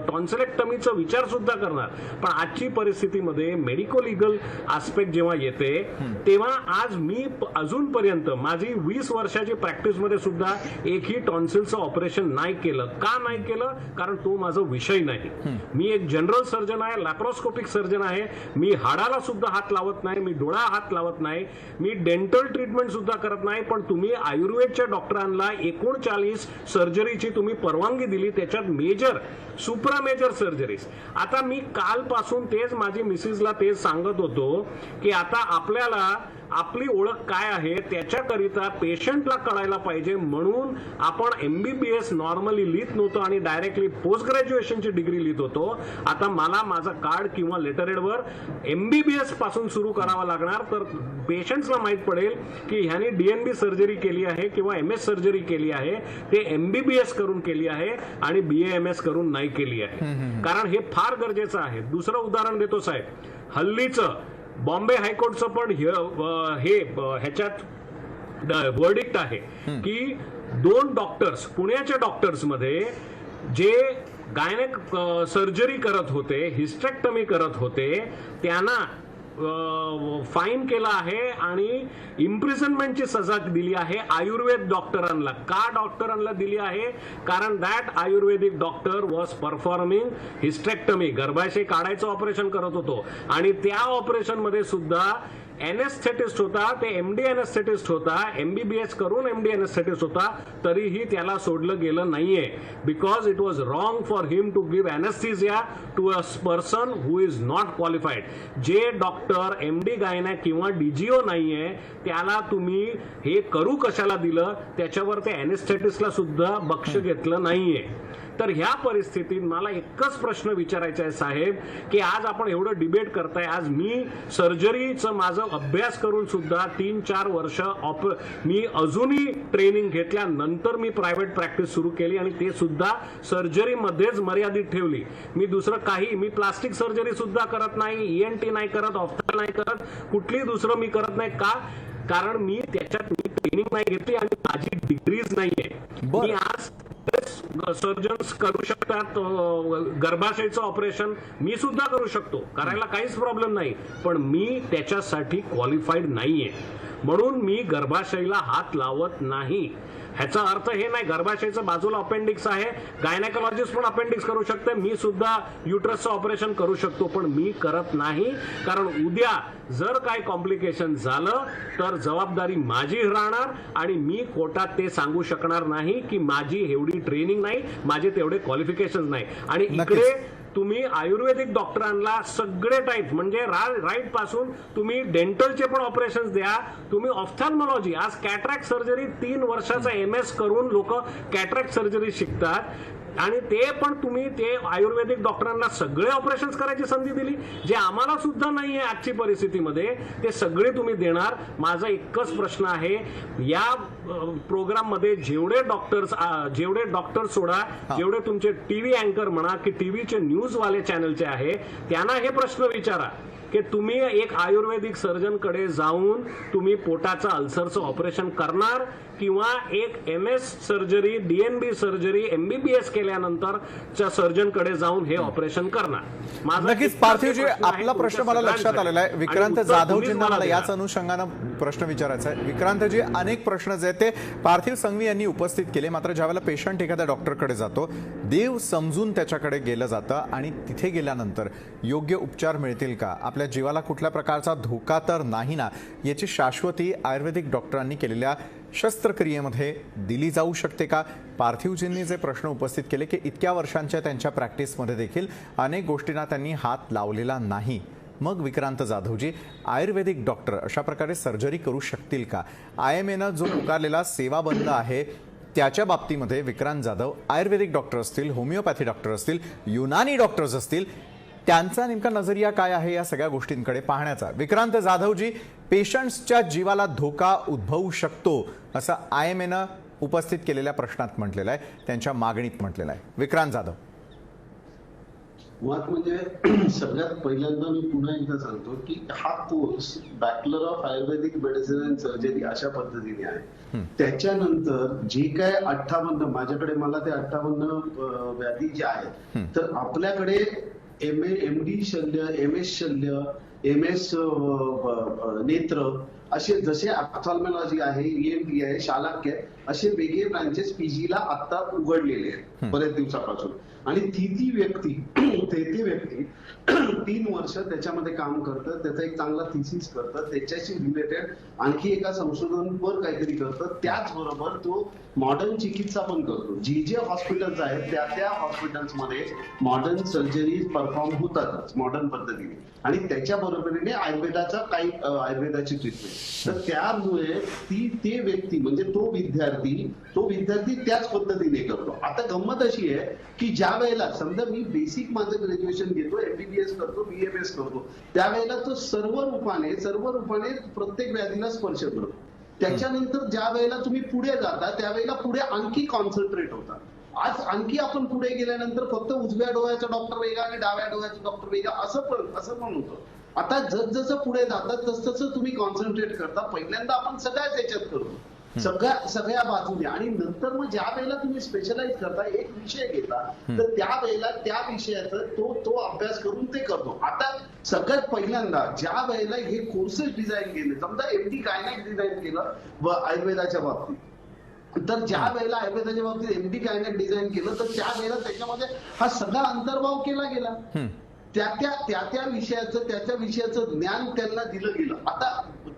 टॉन्सिलेक्टमीचा विचार सुद्धा करणार. पण आजची परिस्थितीमध्ये मेडिको लिगल आस्पेक्ट जेव्हा येते तेव्हा आज मी अजूनपर्यंत माझी 20 वर्षाची प्रॅक्टिसमध्ये सुद्धा एकही टॉन्सिलचं ऑपरेशन नाही केलं. का नाही केलं? कारण तो माझा विषय नाही. मी एक जनरल सर्जन आहे, लॅप्रोस्कोपिक सर्जन आहे. मी हाडाला सुद्धा हात लावत नाही, मी डोळा हात लावत नाही, मी डेंटल ट्रीटमेंट सुद्धा करत नाही. पण तुम्ही आयुर्वेदच्या डॉक्टरांना 39 सर्जरीची तुम्ही परवानगी दिली, त्याच्यात मेजर सुप्रा मेजर सर्जरीज. आता मी कालपासून तेच माझी मिसेसला तेच सांगत होतो की आता आपल्याला आपली ओळख काय आहे त्याच्याकरिता पेशंटला कळायला पाहिजे, म्हणून आपण MBBS नॉर्मली लिहित नव्हतो आणि डायरेक्टली पोस्ट ग्रॅज्युएशनची डिग्री लिहित होतो. आता मला माझं कार्ड किंवा लेटरहेडवर MBBS पासून सुरू करावं लागणार, तर पेशंट्सला माहित पडेल की ह्याने DNB सर्जरी केली आहे किंवा MS सर्जरी केली आहे, ते MBBS करून केली आहे आणि BAMS करून नाही केली आहे. कारण हे फार गरजेचं आहे. दुसरं उदाहरण देतो साहेब, हल्लीचं बॉम्बे हायकोर्टचं पण हे ह्याच्यात वर्डिक्ट आहे की 2 डॉक्टर्स पुण्याच्या डॉक्टर्स मध्ये जे गायनेक सर्जरी करत होते, हिस्टेक्टमी करत होते, त्यांना फाईन केला आहे आणि इम्प्रिझनमेंटची सजा दिली आहे आयुर्वेद डॉक्टरांना. का डॉक्टरांना दिली आहे? कारण that Ayurvedic doctor was performing hysterectomy, गर्भाशय काढायचं ऑपरेशन करत होतो आणि त्या ऑपरेशन मध्ये सुद्धा एनेस्थेटिस्ट होता, ते एमडी एनेस्थेटिस्ट होता, MBBS करून MD एनेस्थेटिस्ट होता, तरीही त्याला सोडलं गेलं नाहीये because it was wrong for him to give anaesthesia to a person who is not qualified. जे डॉक्टर MD गायनॅक किंवा DGO नाहीये त्याला तुम्ही हे करू कशाला दिलं, त्याच्यावर ते एनेस्थेटिस्टला सुद्धा बक्ष घेतलं नाहीये. तर ह्या परिस्थितीत मला एकच प्रश्न विचारायचा आहे साहेब, की आज आपण एवढं डिबेट करताय, आज मी सर्जरीचं माझं अभ्यास करून सुद्धा 3-4 वर्ष मी अजूनही ट्रेनिंग घेतल्यानंतर मी प्रायव्हेट प्रॅक्टिस सुरू केली आणि ते सुद्धा सर्जरीमध्येच मर्यादित ठेवली. मी दुसरं काही, मी प्लास्टिक सर्जरी सुद्धा करत नाही, ENT नाही करत, ऑफ्थॅल नाही करत, कुठलीही दुसरं मी करत नाही. का? कारण मी त्याच्यात ट्रेनिंग नाही घेतली आणि माझी डिग्रीज नाहीये. मी आज सर्जन्स करू शकतात गर्भाशयाचं ऑपरेशन, मी सुद्धा करू शकतो, करायला काहीच प्रॉब्लेम नाही, पण मी त्याच्यासाठी क्वालिफाईड नाहीये, म्हणून मी गर्भाशयाला हात लावत नाही. ह्याचा अर्थ हे नाही गर्भाशयाचं बाजूला अपेंडिक्स आहे, गायनेकोलॉजिस्ट पण अपेंडिक्स करू शकते, मी सुद्धा युट्रसचं ऑपरेशन करू शकतो, पण मी करत नाही. कारण उद्या जर काय कॉम्प्लिकेशन झालं तर जबाबदारी माझी राहणार आणि मी कोर्टात ते सांगू शकणार नाही की माझी एवढी ट्रेनिंग नाही, माझे तेवढे क्वालिफिकेशन नाही. आणि इकडे तुम्ही आयुर्वेदिक डॉक्टरांना सगळे टाईप म्हणजे राईट पासून तुम्ही डेंटलचे पण ऑपरेशन द्या, तुम्ही ऑफ्थॅल्मॉलॉजी, आज कॅटरॅक्ट सर्जरी 3 वर्षाचा MS करून लोक कॅटरॅक्ट सर्जरी शिकतात आणि ते पण तुम्ही ते आयुर्वेदिक डॉक्टरांना सगळे ऑपरेशन्स करायची संधी दिली, जे आम्हाला सुद्धा नाहीये आजची परिस्थितीमध्ये, ते सगळे तुम्ही देणार. माझा एकच प्रश्न आहे, या प्रोग्राम मध्ये जेवढे डॉक्टर्स सोडा, जेवढे तुमचे टीव्ही अँकर म्हणा की टीव्हीचे न्यूजवाले चॅनलचे आहे, त्यांना हे प्रश्न विचारा की तुम्ही एक आयुर्वेदिक सर्जन कडे जाऊन तुम्ही पोटाचं अल्सरचं ऑपरेशन करणार किंवा एक MS surgery, DNB surgery, MBBS केल्यानंतरच्या सर्जन कडे जाऊन हे ऑपरेशन करणार. नक्कीच पार्थिवजी, आपला प्रश्न मला लक्षात आलेला आहे. विक्रांत जाधवजींना मला याच अनुषंगानं प्रश्न विचारायचा आहे. विक्रांतजी, अनेक प्रश्न जे आहेत ते पार्थिव संघवी यांनी उपस्थित केले, मात्र ज्यावेळेला पेशंट एखाद्या डॉक्टरकडे जातो, देव समजून त्याच्याकडे गेलं जातं आणि तिथे गेल्यानंतर योग्य उपचार मिळतील का, आपल्या जीवाला कुठल्या प्रकारचा धोका तर नाही ना, याची शाश्वती आयुर्वेदिक डॉक्टरांनी केलेल्या शस्त्रक्रियेमध्ये दिली जाऊ शकते का? पार्थिवजींनी जे प्रश्न उपस्थित केले की इतक्या वर्षांच्या त्यांच्या प्रॅक्टिसमध्ये देखील अनेक गोष्टींना त्यांनी हात लावलेला नाही. मग विक्रांत जाधवजी, आयुर्वेदिक डॉक्टर अशा प्रकारे सर्जरी करू शकतील का? IMAनं जो पुकारलेला सेवा बंद आहे त्याच्या बाबतीमध्ये विक्रांत जाधव आयुर्वेदिक डॉक्टर असतील, होमिओपॅथी डॉक्टर असतील, युनानी डॉक्टर्स असतील, त्यांचा नेमका नजरिया काय आहे या सगळ्या गोष्टींकडे पाहण्याचा. विक्रांत जाधवजी, पेशंट्सच्या जीवाला धोका उद्भवू शकतो असं IMAनं उपस्थित केलेल्या प्रश्नात म्हटलेलं आहे, त्यांच्या मागणीत म्हटलेलं आहे. विक्रांत जाधव, मुळात म्हणजे सगळ्यात पहिल्यांदा मी पुन्हा एकदा सांगतो की हा course bachelor of Ayurvedic medicine and surgery अशा पद्धतीने आहे. त्याच्यानंतर जे काय 58 माझ्याकडे मला ते 58 व्याधी ज्या आहेत, तर आपल्याकडे MA, MD शल्य, MS शल्य, MS नेत्र असे जसे ऑप्थॅल्मॉलॉजी आहे, ENT आहे, शालाक्य आहे, असे वेगळे ब्रांचेस PG ला आता उघडलेले आहेत बरेच दिवसापासून. आणि ती व्यक्ती 3 वर्ष त्याच्यामध्ये काम करतं, त्याचा एक चांगला थिसिस करतं, त्याच्याशी रिलेटेड आणखी एका संशोधनवर काहीतरी करतं, त्याचबरोबर तो मॉडर्न चिकित्सा पण करतो. जे हॉस्पिटल्स आहेत त्या हॉस्पिटल्समध्ये मॉडर्न सर्जरी परफॉर्म होतातच मॉडर्न पद्धतीने, आणि त्याच्या बरोबरीने आयुर्वेदाची ट्रीटमेंट. तर त्यामुळे ते व्यक्ती म्हणजे तो विद्यार्थी त्याच पद्धतीने करतो. आता गंमत अशी आहे की ज्या वेळेला समजा मी बेसिक माझं ग्रॅज्युएशन घेतो, MBBS करतो, BMS करतो, त्यावेळेला तो सर्व रूपाने प्रत्येक व्याधीला स्पर्श करतो. त्याच्यानंतर ज्या वेळेला तुम्ही पुढे जाता त्यावेळेला पुढे आणखी कॉन्सन्ट्रेट होता. आज आणखी आपण पुढे गेल्यानंतर फक्त उजव्या डोळ्याचा डॉक्टर वेगळा आणि डाव्या डोळ्याचा डॉक्टर वेगळा असं पण होतं. आता जसं पुढे जातात तसं तुम्ही कॉन्सन्ट्रेट करता. पहिल्यांदा आपण सगळ्याच याच्यात करतो, सगळ्या बाजूने, आणि नंतर मग ज्या वेळेला तुम्ही स्पेशलाइज करता, एक विषय घेता, तर त्यावेळेला त्या विषयाचा तो अभ्यास करून ते करतो. आता सगळ्यात पहिल्यांदा ज्या वेळेला हे कोर्सेस डिझाईन केले, समजा MD गायनॅक डिझाईन केलं आयुर्वेदाच्या बाबतीत, तर ज्या वेळेला आयुर्वेदाच्या बाबतीत MD गायनॅक डिझाईन केलं, तर त्या वेळेला त्याच्यामध्ये हा सगळा अंतर्भाव केला गेला. त्या विषयाचं ज्ञान त्यांना दिलं गेलं. आता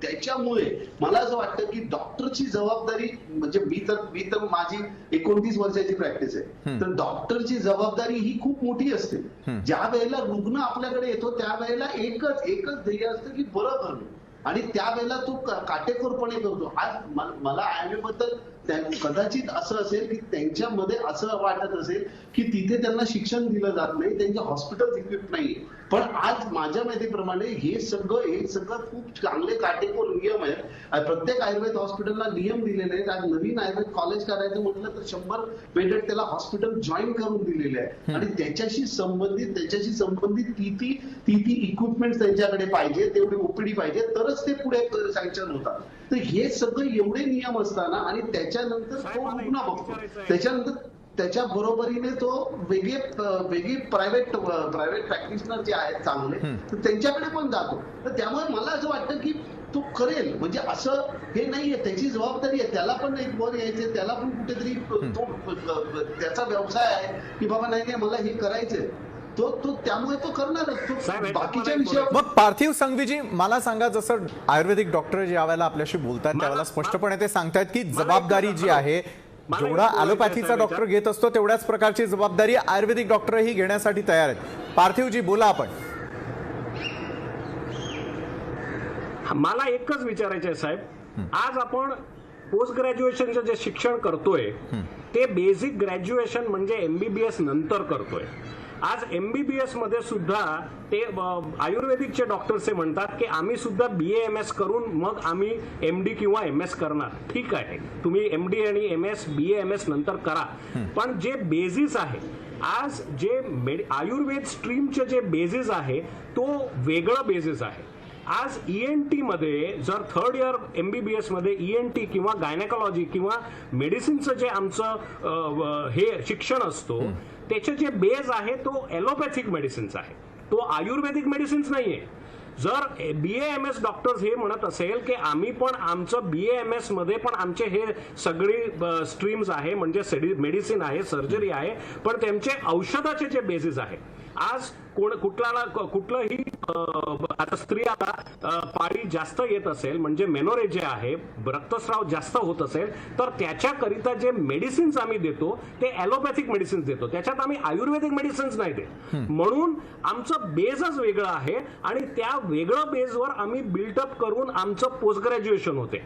त्याच्यामुळे मला असं वाटतं की डॉक्टरची जबाबदारी, म्हणजे मी तर माझी 29 वर्षाची प्रॅक्टिस आहे, तर डॉक्टरची जबाबदारी ही खूप मोठी असते. ज्या वेळेला रुग्ण आपल्याकडे येतो त्यावेळेला एकच ध्येय असतं की बरं करणं, आणि त्यावेळेला तो काटेकोरपणे करतो. आज मला आयएमए बद्दल कदाचित असं असेल की त्यांच्यामध्ये असं वाटत असेल की तिथे त्यांना शिक्षण दिलं जात नाही, त्यांचे हॉस्पिटल इक्विप नाहीये. पण आज माझ्या माहितीप्रमाणे हे सगळं खूप चांगले काटेकोर नियम आहेत. प्रत्येक आयुर्वेद हॉस्पिटलला नियम दिलेले आहेत. आज नवीन आयुर्वेद कॉलेज करायचं म्हटलं तर 100 बेडेड त्याला हॉस्पिटल जॉईन करून दिलेले आहे, आणि त्याच्याशी संबंधित ती इक्विपमेंट त्यांच्याकडे पाहिजे, तेवढी ओपीडी पाहिजे, तरच ते पुढे सँक्शन होतात. तर हे सगळे एवढे नियम असताना, आणि त्याच्यानंतर तो रुग्ण बघतो, त्याच्यानंतर त्याच्या बरोबरीने तो वेगळी प्रायव्हेट प्रॅक्टिशनर जे आहेत चांगले, तर त्यांच्याकडे पण जातो. तर त्यामुळे मला असं वाटतं की तो करेल, म्हणजे असं हे नाहीये, त्याची जबाबदारी आहे, त्याला पण एक वर यायचे, त्याला पण कुठेतरी तो त्याचा व्यवसाय आहे की बाबा नाही मला हे करायचंय, तो त्यामुळे तो करणारच. तो बाकीच्या विषयावर. मग पार्थिव संघवीजी, मला सांगा, जसं आयुर्वेदिक डॉक्टर ज्या वेळेला आपल्याशी बोलतात त्यावेळेला स्पष्टपणे ते सांगतात की जबाबदारी जी आहे, जेवढा ॲलोपॅथीचा डॉक्टर घेत असतो तेवढ्याच प्रकारची जबाबदारी आयुर्वेदिक डॉक्टरही घेण्यासाठी तयार आहेत. पार्थिवजी, बोला आपण. मला एकच विचारायचं आहे साहेब, आज आपण पोस्ट ग्रॅज्युएशनचं जे शिक्षण करतोय ते बेसिक ग्रॅज्युएशन म्हणजे MBBS नंतर करतोय. आज MBBS मध्ये सुद्धा ते आयुर्वेदिकचे डॉक्टर्स म्हणतात की आम्ही सुद्धा BA-MS करून मग आम्ही MD किंवा MS करणार. ठीक आहे, तुम्ही MD आणि MS BA-MS नंतर करा, पण जे बेसिस आहे, आज जे आयुर्वेद स्ट्रीमचे जे बेसिस आहे तो वेगळं बेसिस आहे. आज ENT मध्ये जर 3rd इयर MBBS मध्ये ENT किंवा गायनेकॉलॉजी किंवा मेडिसिनचं जे आमचं हे शिक्षण असतो त्याचे जे बेस आहे तो ॲलोपॅथिक मेडिसिन्स आहे, तो आयुर्वेदिक मेडिसिन्स नाहीये. जर BA-MS डॉक्टर्स हे म्हणत असेल की आम्ही पण आमचं BA-MS मध्ये पण आमचे हे सगळी स्ट्रीम्स आहे, म्हणजे मेडिसिन आहे, सर्जरी आहे, पण त्यांचे औषधाचे जे बेसिस आहे, आज कुठलंही आता स्त्रियाला पाळी जास्त येत असेल, म्हणजे मेनोरेज जे आहे, रक्तस्राव जास्त होत असेल, तर त्याच्याकरिता जे मेडिसिन्स आम्ही देतो ते ॲलोपॅथिक मेडिसिन्स देतो, त्याच्यात आम्ही आयुर्वेदिक मेडिसिन्स नाही देत. म्हणून आमचं बेसच वेगळं आहे, आणि त्या वेगळं बेसवर आम्ही बिल्टअप करून आमचं पोस्ट ग्रॅज्युएशन होते.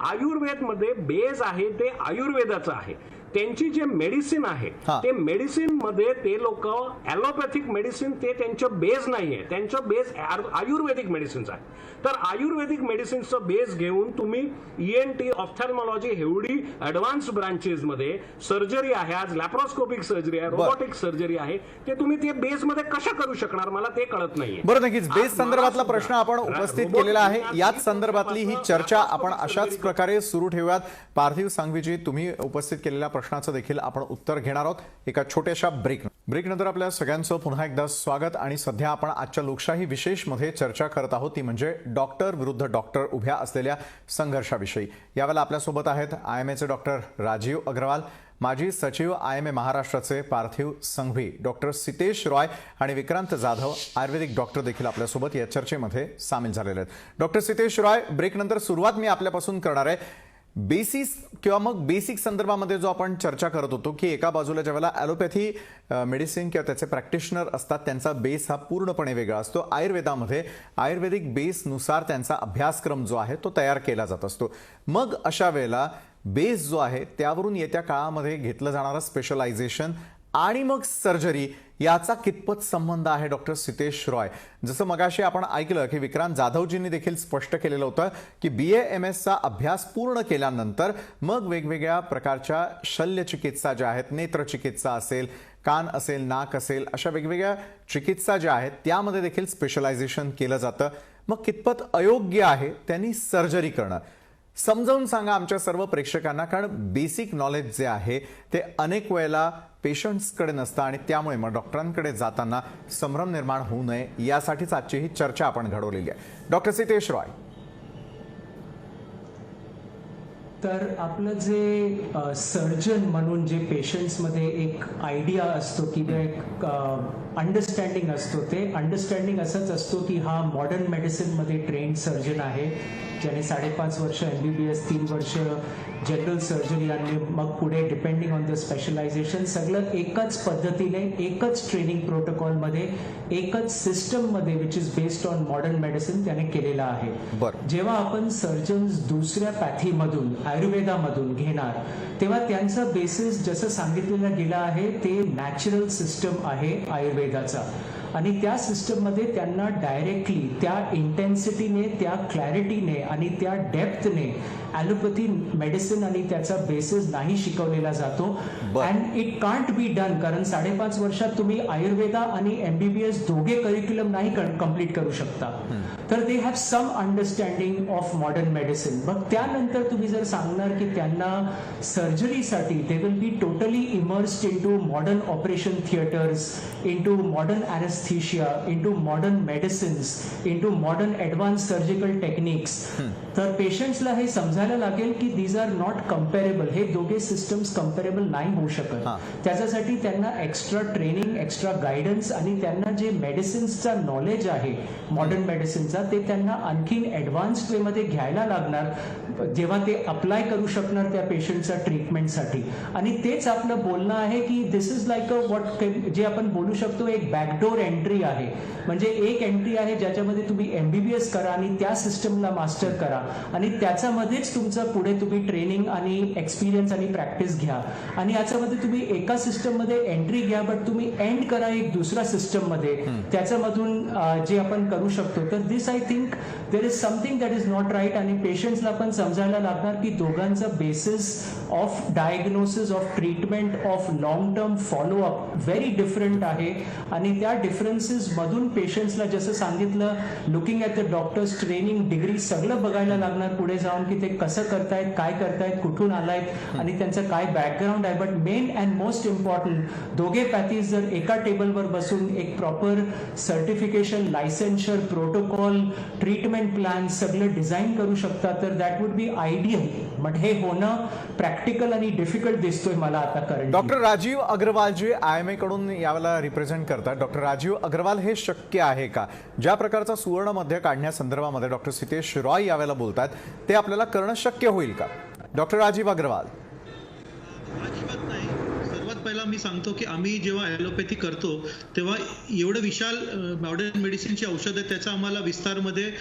आयुर्वेदमध्ये बेस आहे ते आयुर्वेदाचं आहे. त्यांची जे मेडिसिन आहे ते मेडिसिन मध्ये ते लोक ॲलोपॅथिक मेडिसिन ते त्यांचं बेस नाहीये, त्यांचं बेस आयुर्वेदिक मेडिसिन्स आहे. तर आयुर्वेदिक मेडिसिन्सचं बेस घेऊन तुम्ही ENT ऑफ्थॅल्मॉलॉजी एवढी ऍडव्हान्स ब्रांचेस मध्ये सर्जरी आहे, आज लॅप्रोस्कोपिक सर्जरी आहे, रोबोटिक सर्जरी आहे, ते तुम्ही ते बेस मध्ये कशा करू शकणार, मला ते कळत नाहीये. बरं, नक्कीच बेस संदर्भातला प्रश्न आपण उपस्थित केलेला आहे. याच संदर्भातली ही चर्चा आपण अशाच प्रकारे सुरू ठेवूयात. पार्थिव संघवीजी, तुम्ही उपस्थित केलेल्या प्रश्नाचं देखील आपण उत्तर घेणार आहोत एका छोट्याशा ब्रेकनंतर. आपल्या सगळ्यांचं पुन्हा एकदा स्वागत. आणि सध्या आपण आजच्या लोकशाही विशेषमध्ये चर्चा करत आहोत, ती म्हणजे डॉक्टर विरुद्ध डॉक्टर उभ्या असलेल्या संघर्षाविषयी. यावेळेला आपल्यासोबत आहेत IMAचे डॉक्टर राजीव अग्रवाल, माजी सचिव IMA महाराष्ट्राचे पार्थिव संघवी, डॉक्टर सितेश रॉय आणि विक्रांत जाधव आयुर्वेदिक डॉक्टर देखील आपल्यासोबत या चर्चेमध्ये सामील झालेले आहेत. डॉक्टर सितेश रॉय, ब्रेकनंतर सुरुवात मी आपल्यापासून करणार आहे. बेसिस किंवा मग बेसिक संदर्भामध्ये जो आपण चर्चा करत होतो की एका बाजूला ज्यावेळेला ॲलोपॅथी मेडिसिन किंवा त्याचे प्रॅक्टिशनर असतात त्यांचा बेस हा पूर्णपणे वेगळा असतो. आयुर्वेदामध्ये आयुर्वेदिक बेसनुसार त्यांचा अभ्यासक्रम जो आहे तो तयार केला जात असतो. मग अशा वेळेला बेस जो आहे त्यावरून येत्या काळामध्ये घेतलं जाणारं स्पेशलायझेशन आणि मग सर्जरी याचा कितपत संबंध आहे डॉक्टर सितेश रॉय? जसं मगाशी आपण ऐकलं की विक्रांत जाधवजींनी देखील स्पष्ट केलेलं होतं की BA-MS अभ्यास पूर्ण केल्यानंतर मग वेगवेगळ्या प्रकारच्या शल्यचिकित्सा ज्या आहेत, नेत्रचिकित्सा असेल, कान असेल, नाक असेल, अशा वेगवेगळ्या चिकित्सा ज्या आहेत त्यामध्ये देखील स्पेशलायझेशन केलं जातं. मग कितपत अयोग्य आहे त्यांनी सर्जरी करणं? समजावून सांगा आमच्या सर्व प्रेक्षकांना, कारण बेसिक नॉलेज जे आहे ते अनेक वेळेला पेशंट्सकडे नसतं आणि त्यामुळे मग डॉक्टरांकडे जाताना संभ्रम निर्माण होऊ नये यासाठीच आजची ही चर्चा आपण घडवलेली आहे. डॉक्टर सितेश रॉय. तर आपलं जे सर्जन म्हणून जे पेशंट्समध्ये एक आयडिया असतो की एक अंडरस्टँडिंग असतो ते अंडरस्टँडिंग असंच असतो की हा मॉडर्न मेडिसिनमध्ये ट्रेंड सर्जन आहे, ज्याने 5.5 वर्ष MBBS, 3 वर्ष जनरल सर्जरी आणि मग पुढे डिपेंडिंग ऑन द स्पेशलायझेशन सगळं एकच पद्धतीने एकच ट्रेनिंग प्रोटोकॉलमध्ये एकच सिस्टममध्ये which is based on modern medicine त्याने केलेलं आहे. बरं. जेव्हा आपण सर्जन्स दुसऱ्या पॅथीमधून आयुर्वेदामधून घेणार तेव्हा त्यांचं बेसिस जसं सांगितलेलं गेलं आहे ते नॅचरल सिस्टम आहे आयुर्वेदाचा आणि त्या सिस्टममध्ये त्यांना डायरेक्टली त्या इंटेन्सिटीने, त्या क्लॅरिटीने आणि त्या डेप्थने ॲलोपॅथी मेडिसिन आणि त्याचा बेसिस नाही शिकवलेला जातो. And it can't be done, कारण 5.5 वर्षात तुम्ही आयुर्वेदा आणि MBBS दोघे करिक्युलम नाही कम्प्लीट करू शकता. तर they have some understanding of modern medicine. मग त्यानंतर तुम्ही जर सांगणार की त्यांना सर्जरीसाठी they will be totally immersed into modern operation theatres, into modern anaesthesia, into modern medicines, into modern advance surgical techniques, तर पेशंट्सला हे समजायला लागेल की दीज आर नॉट कम्पॅरेबल. हे दोघे सिस्टम्स कम्पॅरेबल नाही होऊ शकत. त्याच्यासाठी त्यांना एक्स्ट्रा ट्रेनिंग, एक्स्ट्रा गायडन्स आणि त्यांना जे मेडिसिन्सचा नॉलेज आहे मॉडर्न मेडिसिनचा ते त्यांना आणखीन ॲडव्हान्स्ड वेमध्ये घ्यायला लागणार जेव्हा ते अप्लाय करू शकणार त्या पेशंटच्या ट्रीटमेंटसाठी. आणि तेच आपलं बोलणं आहे की दिस इज लाईक अ व्हॉट जे आपण बोलू शकतो एक बॅकडोर एंट्री आहे. म्हणजे एक एंट्री आहे ज्याच्यामध्ये तुम्ही MBBS करा आणि त्या सिस्टमला मास्टर करा आणि त्याच्यामध्येच तुमचं पुढे तुम्ही ट्रेनिंग आणि एक्सपिरियन्स आणि प्रॅक्टिस घ्या आणि याच्यामध्ये तुम्ही एका सिस्टममध्ये एंट्री घ्या बट तुम्ही एंड करा एक दुसऱ्या सिस्टममध्ये, त्याच्यामधून जे आपण करू शकतो. तर this I think there is something that is not right आणि पेशंट्सला पण समजायला लागणार की दोघांचं basis of diagnosis, of treatment, of long term follow up very different आहे आणि त्या डिफरन्सेस मधून पेशंट्सला जसं सांगितलं looking at the doctors training degree सगळं बघायला लागणार पुढे जाऊन की ते कसं करतायत, काय करतायत, कुठून आलायत आणि त्यांचं काय बॅकग्राऊंड आहे. But main and most important दोघे पॅथीज जर एका टेबलवर बसून एक proper certification, licensure, protocol, treatment plan सगळं डिझाईन करू शकतात तर that would be ideal. But हे होणं प्रॅक्टिकल आणि डिफिकल्ट दिसतोय मला आता करंट. डॉक्टर राजीव अग्रवाल जे IMA कडून यावेळेला रिप्रेझेंट करतात, डॉक्टर राजीव अग्रवाल हे शक्य आहे का? ज्या प्रकारचा सुवर्ण मध्य काढण्यासंदर्भामध्ये डॉक्टर सितेश रॉय यावेळेला बोलतात ते आपल्याला करणं शक्य होईल का? डॉक्टर राजीव अग्रवाल. अजिबात नाही. सर्वात पहिला मी सांगतो की आम्ही जेव्हा ॲलोपॅथी करतो तेव्हा एवढं विशाल मॉडर्न मेडिसिनची औषधं त्याचा आम्हाला विस्तारमध्ये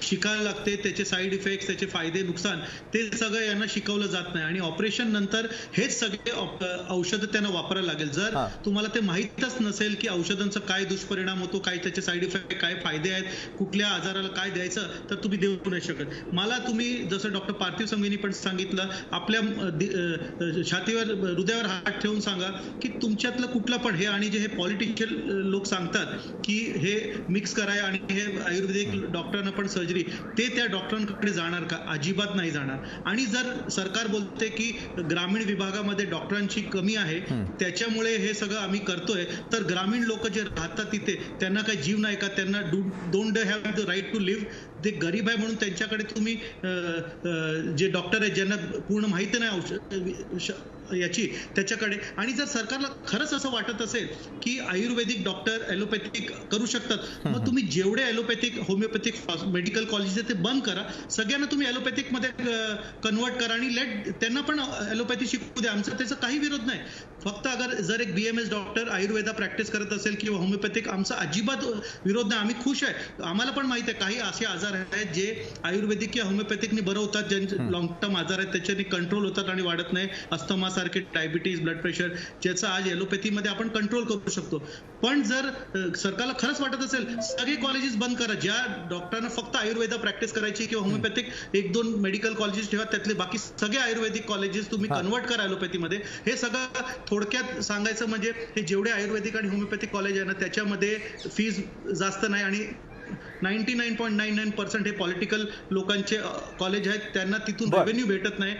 शिकायला लागते. त्याचे साईड इफेक्ट्स, त्याचे फायदे, नुकसान ते सगळं यांना शिकवलं जात नाही आणि ऑपरेशन नंतर हेच सगळे औषधं त्यांना वापरायला लागेल. जर तुम्हाला ते माहीतच नसेल की औषधांचा काय दुष्परिणाम होतो, काय त्याचे साईड इफेक्ट, काय फायदे आहेत, कुठल्या आजाराला काय द्यायचं, तर तुम्ही देऊ नाही शकत. मला तुम्ही जसं डॉक्टर पार्थिव संघवीनी पण सांगितलं आपल्या छातीवर, हृदयावर हात ठेवून सांगा की तुमच्यातलं कुठलं पण हे आणि जे हे पॉलिटिशियन लोक सांगतात की हे मिक्स कराय आणि हे आयुर्वेदिक डॉक्टरांना पण सर्जरी, ते त्या डॉक्टरांकडे जाणार का? अजिबात नाही जाणार. आणि जर सरकार बोलते की ग्रामीण विभागामध्ये डॉक्टरांची कमी आहे त्याच्यामुळे हे सगळं आम्ही करतोय, तर ग्रामीण लोक जे राहतात तिथे त्यांना काही जीव नाही का? त्यांना don't have the right to live. ते गरीब आहे म्हणून त्यांच्याकडे तुम्ही जे डॉक्टर आहेत ज्यांना पूर्ण माहिती नाही औषध याची त्याच्याकडे. आणि जर सरकारला खरंच असं वाटत असेल की आयुर्वेदिक डॉक्टर ॲलोपॅथिक करू शकतात मग तुम्ही जेवढे ॲलोपॅथिक, होमिओपॅथिक मेडिकल कॉलेज ते बंद करा, सगळ्यांना तुम्ही ॲलोपॅथिक मध्ये कन्वर्ट करा आणि त्यांना पण ॲलोपॅथी शिकू द्या. आमचा त्याचा काही विरोध नाही. फक्त अगर जर एक BMS डॉक्टर आयुर्वेदा प्रॅक्टिस करत असेल किंवा होमिओपॅथिक, आमचा अजिबात विरोध नाही. आम्ही खुश आहे. आम्हाला पण माहिती आहे काही असे आजार आहेत जे आयुर्वेदिक किंवा होमिओपॅथिकने बरं होतात, ज्यांचे लॉंग टर्म आजार आहेत त्याच्याने कंट्रोल होतात आणि वाढत नाही. अस्थमा सारखे, डायबिटीज, ब्लड प्रेशर, ज्याचा आज ॲलोपॅथीमध्ये आपण कंट्रोल करू शकतो. पण जर सरकारला खरंच वाटत असेल सगळे कॉलेजेस बंद करा, ज्या डॉक्टरांना फक्त आयुर्वेदा प्रॅक्टिस करायची किंवा होमिओपॅथिक 1-2 मेडिकल कॉलेजेस ठेवा, त्यातले बाकी सगळे आयुर्वेदिक कॉलेजेस तुम्ही कन्वर्ट करा ॲलोपॅथीमध्ये. हे सगळं थोडक्यात सांगायचं म्हणजे हे जेवढे आयुर्वेदिक आणि होमिओपॅथिक कॉलेज आहे ना त्याच्यामध्ये फीज जास्त नाही आणि 99.99% हे पॉलिटिकल लोकांचे कॉलेज आहेत, त्यांना तिथून रेव्हेन्यू भेटत नाही.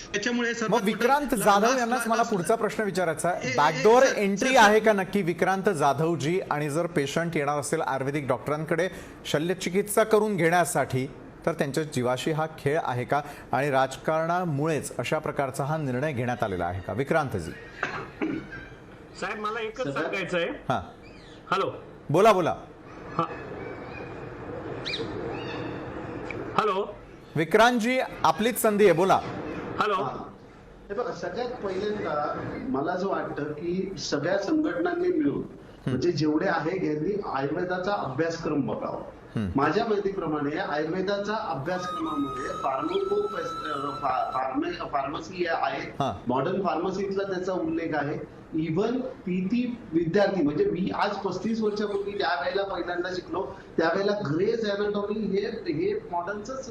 त्याच्यामुळे मग विक्रांत जाधव यांनाच मला पुढचा प्रश्न विचारायचा आहे. बॅकडोर एंट्री आहे का नक्की विक्रांत जाधवजी? आणि जर पेशंट येणार असेल आयुर्वेदिक डॉक्टरांकडे शल्यचिकित्सा करून घेण्यासाठी तर त्यांच्या जीवाशी हा खेळ आहे का? आणि राजकारणामुळेच अशा प्रकारचा हा निर्णय घेण्यात आलेला आहे का? विक्रांतजी. साहेब मला एकच सांगायचं आहे हॅलो बोला बोला. हा हॅलो विक्रांतजी, आपलीच संधी आहे, बोला. हॅलो. हे बघा, सगळ्यात पहिल्यांदा मला असं वाटतं की सगळ्या संघटनांनी मिळून म्हणजे जेवढे आहे यांनी आयुर्वेदाचा अभ्यासक्रम बघावा. माझ्या माहितीप्रमाणे आयुर्वेदाचा अभ्यासक्रमामध्ये फार्मसी आहे, मॉडर्न फार्मसीतला त्याचा उल्लेख आहे. इव्हन ती विद्यार्थी म्हणजे मी आज 35 वर्षापूर्वी त्यावेळेला पहिल्यांदा शिकलो, त्यावेळेला ग्रेज अॅनाटॉमी हे मॉडर्नच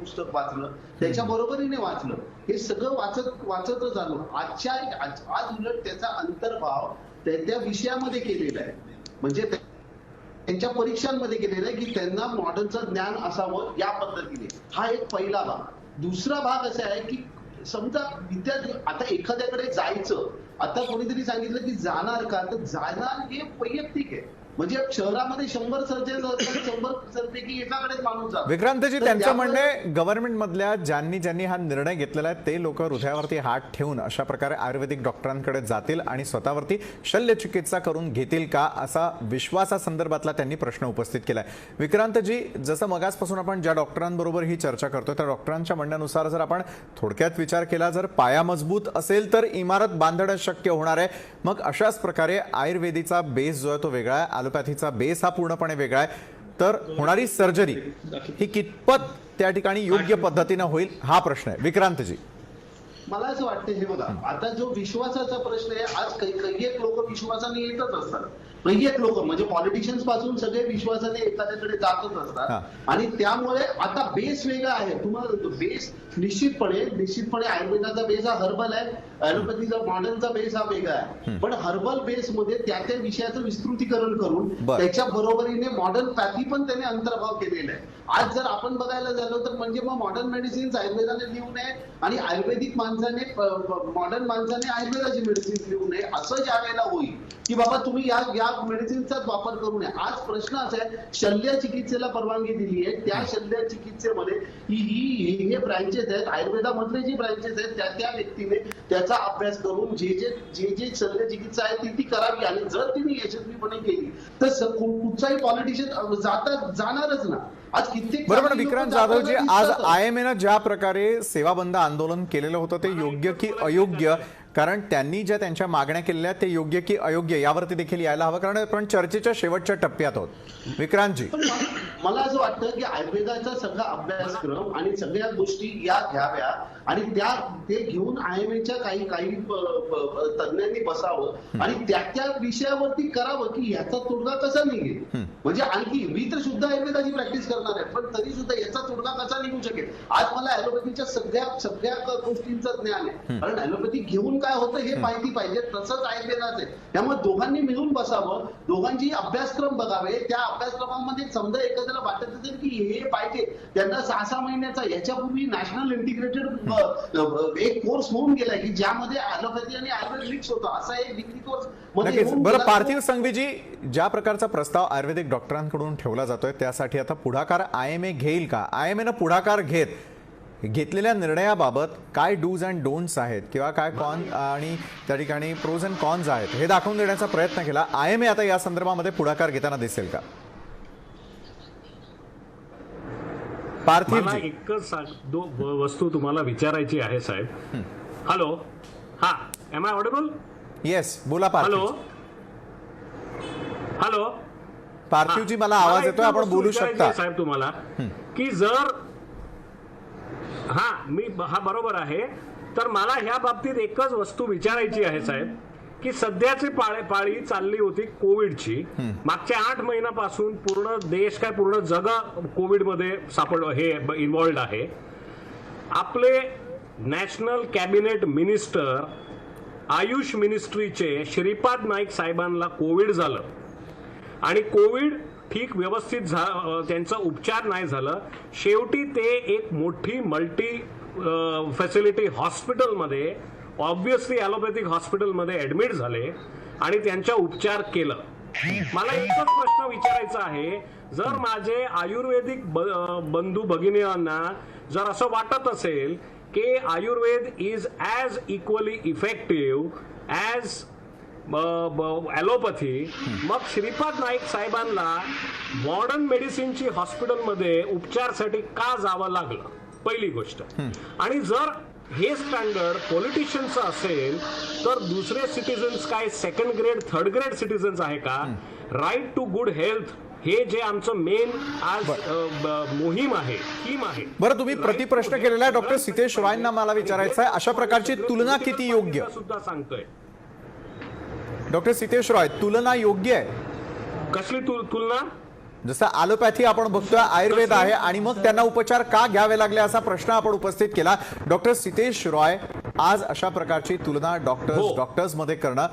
पुस्तक वाचलं, त्याच्या बरोबरीने वाचलं, हे सगळं वाचतच आलो. आज उलट त्याचा अंतर्भाव त्या विषयामध्ये केलेला आहे, म्हणजे त्यांच्या परीक्षांमध्ये केलेला आहे की त्यांना मॉडर्नचं ज्ञान असावं या पद्धतीने. हा एक पहिला भाग. दुसरा भाग असा आहे की समजा विद्यार्थी आता एखाद्याकडे जायचं, आता कोणीतरी सांगितलं की जाणार का, तर जाणार हे वैयक्तिक आहे. म्हणजे शहरामध्ये 100 सर्जन 100 पैकी एकाकडेच माणूस जातो. विक्रांतजी, त्यांचं म्हणणे गव्हर्नमेंट मधल्या ज्यांनी हा निर्णय घेतलेला आहे ते लोक हृदयावरती हात ठेवून अशा प्रकारे आयुर्वेदिक डॉक्टरांकडे जातील आणि स्वतःवरती शल्यचिकित्सा करून घेतील का, असा विश्वासासंदर्भातला त्यांनी प्रश्न उपस्थित केलाय. विक्रांतजी, जसं मगासपासून आपण ज्या डॉक्टरांबरोबर ही चर्चा करतोय त्या डॉक्टरांच्या म्हणण्यानुसार जर आपण थोडक्यात विचार केला, जर पाया मजबूत असेल तर इमारत बांधणं शक्य होणार आहे. मग अशाच प्रकारे आयुर्वेदीचा बेस जो आहे तो वेगळा आहे, ॲलोपॅथीचा बेस हा पूर्णपणे वेगळा आहे, तर होणारी सर्जरी ही कितपत त्या ठिकाणी योग्य पद्धतीने होईल हा प्रश्न आहे. विक्रांतजी, मला असं वाटतं, हे बघा, आता जो विश्वासाचा प्रश्न आहे, आज काही एक लोक विश्वासाने येतच असतात, काही एक लोक म्हणजे पॉलिटिशियन्स पासून सगळे विश्वासाने एखाद्याकडे जातच असतात, आणि त्यामुळे आता बेस वेगळा आहे. तुम्हाला बेस निश्चितपणे आयुर्वेदाचा बेस हा हर्बल आहे, ॲलोपॅथीचा मॉडर्नचा बेस हा वेगळा आहे. पण हर्बल बेस मध्ये त्या विषयाचं विस्तृतीकरण करून त्याच्या बरोबरीने मॉडर्न पॅथी पण त्याने अंतर्भाव केलेला आहे. आज जर आपण बघायला झालो तर म्हणजे मग मॉडर्न मेडिसिन्स आयुर्वेदाने लिहू नये आणि आयुर्वेदिक मॉडर्न माणसाने आयुर्वेदाची मेडिसिन्स लिहू नये, असं ज्या वेळेला होईल की बाबा तुम्ही या मेडिसिनचाच वापर करू नये. आज प्रश्न असा आहे, शल्य चिकित्सेला परवानगी दिली आहे, त्या शल्य चिकित्सेमध्ये हे ब्रँचेस आहेत, आयुर्वेदामधले जे ब्रँचेस आहेत त्या व्यक्तीने त्याचा अभ्यास करून जे शल्य चिकित्सा आहे ती करावी, आणि जर तिने यशस्वीपणे केली तर कुठचाही पॉलिटिशियन जाणारच ना. आज कित्येक बरोबर. विक्रांत जाधवजी, आज IMA ज्या प्रकारे सेवाबंद आंदोलन केलेलं होतं ते योग्य की अयोग्य, कारण त्यांनी ज्या त्यांच्या मागण्या केलेल्या ते योग्य की अयोग्य यावरती देखील यायला हवं, कारण आपण चर्चेच्या शेवटच्या टप्प्यात आहोत. विक्रांतजी, मला असं वाटतं की आयुर्वेदाचा सगळा अभ्यासक्रम आणि सगळ्या गोष्टी या घ्याव्या आणि ते घेऊन IMAच्या काही तज्ञांनी बसावं आणि त्या विषयावरती करावं की याचा तोडगा कसा निघेल. म्हणजे आणखी मी तर शुद्ध आयुर्वेदाची प्रॅक्टिस करणार आहे, पण तरी सुद्धा याचा तोडगा कसा निघू शकेल. आज मला ॲलोपॅथीच्या सगळ्या गोष्टींचं ज्ञान आहे, कारण ॲलोपॅथी घेऊन काय होतं हे माहिती पाहिजे, तसंच आयुर्वेदाचं आहे. त्यामुळे दोघांनी मिळून बसावं, दोघांची अभ्यासक्रम बघावे, त्या अभ्यासक्रमामध्ये समजा एखाद्याला वाटत असेल की हे पाहिजे, त्यांना 6 महिन्याचा याच्यापूर्वी नॅशनल इंटिग्रेटेड एक कोर्स होऊन गेलाय की ज्यामध्ये ॲलोपॅथी आणि आयुर्वेद मिक्स होतं, असा एक डिग्री कोर्स. बरं, पार्थिव संघवीजी, ज्या प्रकारचा प्रस्ताव आयुर्वेदिक डॉक्टरांकडून ठेवला जातोय त्यासाठी आता पुढाकार IMA घेईल का? IMAनं पुढाकार घेतलेल्या निर्णयाबाबत काय डूज अँड डोंट्स आहेत किंवा काय कॉन आणि त्या ठिकाणी प्रोज अँड कॉन्स आहेत हे दाखवून देण्याचा प्रयत्न केला. IMA आता या संदर्भामध्ये पुढाकार घेताना दिसेल का? पार्थिव, मला एकच वस्तू तुम्हाला विचारायची आहे साहेब. हॅलो, हा, एम आय ऑडिबल? येस, बोला पार्थिव. हॅलो पार्थिवजी, मला आवाज येतोय, आपण बोलू शकता साहेब. तुम्हाला की जर हा बरोबर आहे, तर मला ह्या बाबतीत एकच वस्तू विचारायची आहे साहेब, की सध्याची पाळी चालली होती कोविडची. मागच्या 8 महिन्यापासून पूर्ण देश काय पूर्ण जग कोविडमध्ये हे इन्व्हॉल्ड आहे. आपले नॅशनल कॅबिनेट मिनिस्टर आयुष मिनिस्ट्रीचे श्रीपाद नाईक साहेबांना कोविड झालं आणि कोविड ठीक व्यवस्थित त्यांचा उपचार नाही झालं. शेवटी ते एक मोठी मल्टी फॅसिलिटी हॉस्पिटलमध्ये, ऑब्व्हियसली ॲलोपॅथिक हॉस्पिटलमध्ये ऍडमिट झाले आणि त्यांचा उपचार केलं. मला एकच प्रश्न विचारायचा आहे, जर माझे आयुर्वेदिक बंधू भगिनींना जर असं वाटत असेल की Ayurveda is as equally effective as allopathy, मग श्रीपाद नाईक साहेबांना मॉडर्न मेडिसिनची हॉस्पिटलमध्ये उपचारसाठी का जावं लागलं, पहिली गोष्ट. आणि जर हे स्टँडर्ड पॉलिटिशियनचं असेल तर दुसरे सिटीजन्स काय second grade third grade citizens आहे का? राईट टू गुड हेल्थ हे जे आमचं मेन आज मोहीम आहे, थीम आहे. बरं, तुम्ही प्रतिप्रश्न केलेला आहे डॉक्टर सितेश रॉयना. मला विचारायचं आहे, अशा प्रकारची तुलना किती योग्य? सुद्धा सांगतोय डॉक्टर सितेश रॉय, तुलना योग्य आहे? कसली तुलना? जसं ॲलोपॅथी आपण बघतोय, आयुर्वेद आहे, आणि मग त्यांना उपचार का घ्यावे लागले असा प्रश्न आपण उपस्थित केला. डॉक्टर सितेश रॉय, आज अशा प्रकारची तुलना डॉक्टर्स मध्ये करणं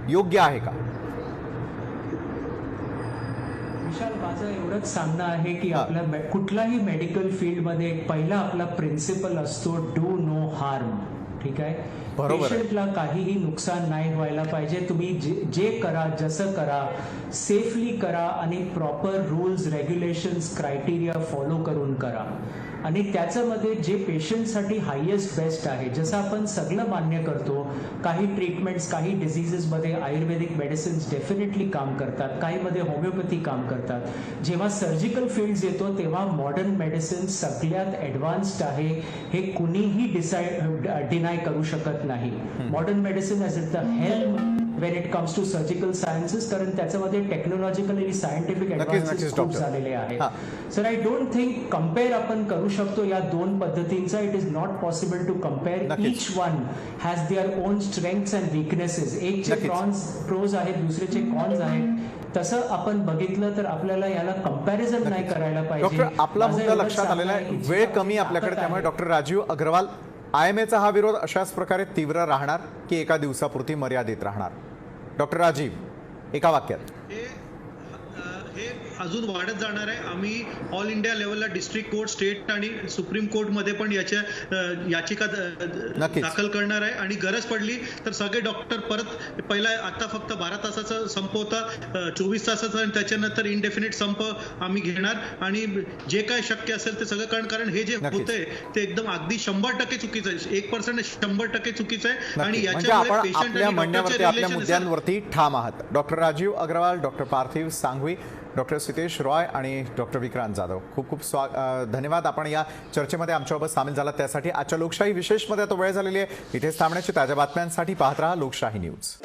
योग्य आहे का? विशाल, माझं एवढंच सांगणं आहे की आपल्या कुठलाही मेडिकल फील्डमध्ये पहिला आपला प्रिन्सिपल असतो डू नो हार्म. ठीक आहे, पेशंटला काहीही नुकसान नाही व्हायला पाहिजे. तुम्ही जे करा, जसं करा, सेफली करा आणि proper rules, regulations, criteria follow करून करा. आणि त्याच्यामध्ये जे पेशंटसाठी हायेस्ट बेस्ट आहे, जसं आपण सगळं मान्य करतो, काही ट्रीटमेंट्स, काही डिझिजेसमध्ये आयुर्वेदिक मेडिसिन्स डेफिनेटली काम करतात, काहीमध्ये होमिओपॅथी काम करतात. जेव्हा सर्जिकल फील्ड्स येतो तेव्हा मॉडर्न मेडिसिन सगळ्यात ॲडव्हान्स्ड आहे, हे कुणीही डिनाय करू शकत नाही. Modern medicine as it the help when it comes to surgical sciences, कारण त्याच्यामध्ये टेक्नॉलॉजिकल आणि सायंटिफिक ॲडव्हान्सेस खूप झालेले आहेत. Sir, I don't think compare आपण करू शकतो या दोन पद्धतींचा. It is not possible to compare. Each one has their own strengths and weaknesses. एकचे प्रोज आहेत, दुसरेचे कॉन्स आहेत. तसं आपण बघितलं तर आपल्याला याला कंपॅरिझन नाही करायला पाहिजे. डॉक्टर, आपला मुद्दा लक्षात आलेला आहे, वेळ कमी आपल्याकडे, त्यामुळे डॉक्टर राजीव अग्रवाल, IMAचा हा विरोध अशाच प्रकारे तीव्र राहणार की एका दिवसापुरती मर्यादित राहणार? डॉक्टर राजीव, एका वाक्यात. हे अजून वाढत जाणार आहे. आम्ही ऑल इंडिया लेवलला डिस्ट्रिक्ट कोर्ट, स्टेट आणि सुप्रीम कोर्टमध्ये पण याचिका दाखल करणार आहे. आणि गरज पडली तर सगळे डॉक्टर परत, पहिला आता फक्त 12 तासाचा संप होता, 24 तासाचा, आणि त्याच्यानंतर इनडेफिनिट संप आम्ही घेणार. आणि जे काय शक्य असेल ते सगळं कारण हे जे होतंय ते एकदम अगदी 100% चुकीचं आहे. 1% 100% चुकीचं आहे. आणि याच्यामुळे पेशंट आपल्या म्हणण्यावरती, आपल्या मुद्द्यांवरती ठाम आहात. डॉक्टर राजीव अग्रवाल, डॉक्टर पार्थिव सांघवी, डॉक्टर सितेश रॉय आणि डॉक्टर विक्रांत जाधव, खूप खूप धन्यवाद. आपण या चर्चेमध्ये आमच्यासोबत सामील झालात त्यासाठी. आजच्या लोकशाही विशेषमध्ये आता वेळ झालेली आहे. इथेच थांबण्याची ताज्या बातम्यांसाठी पाहत राहा लोकशाही न्यूज.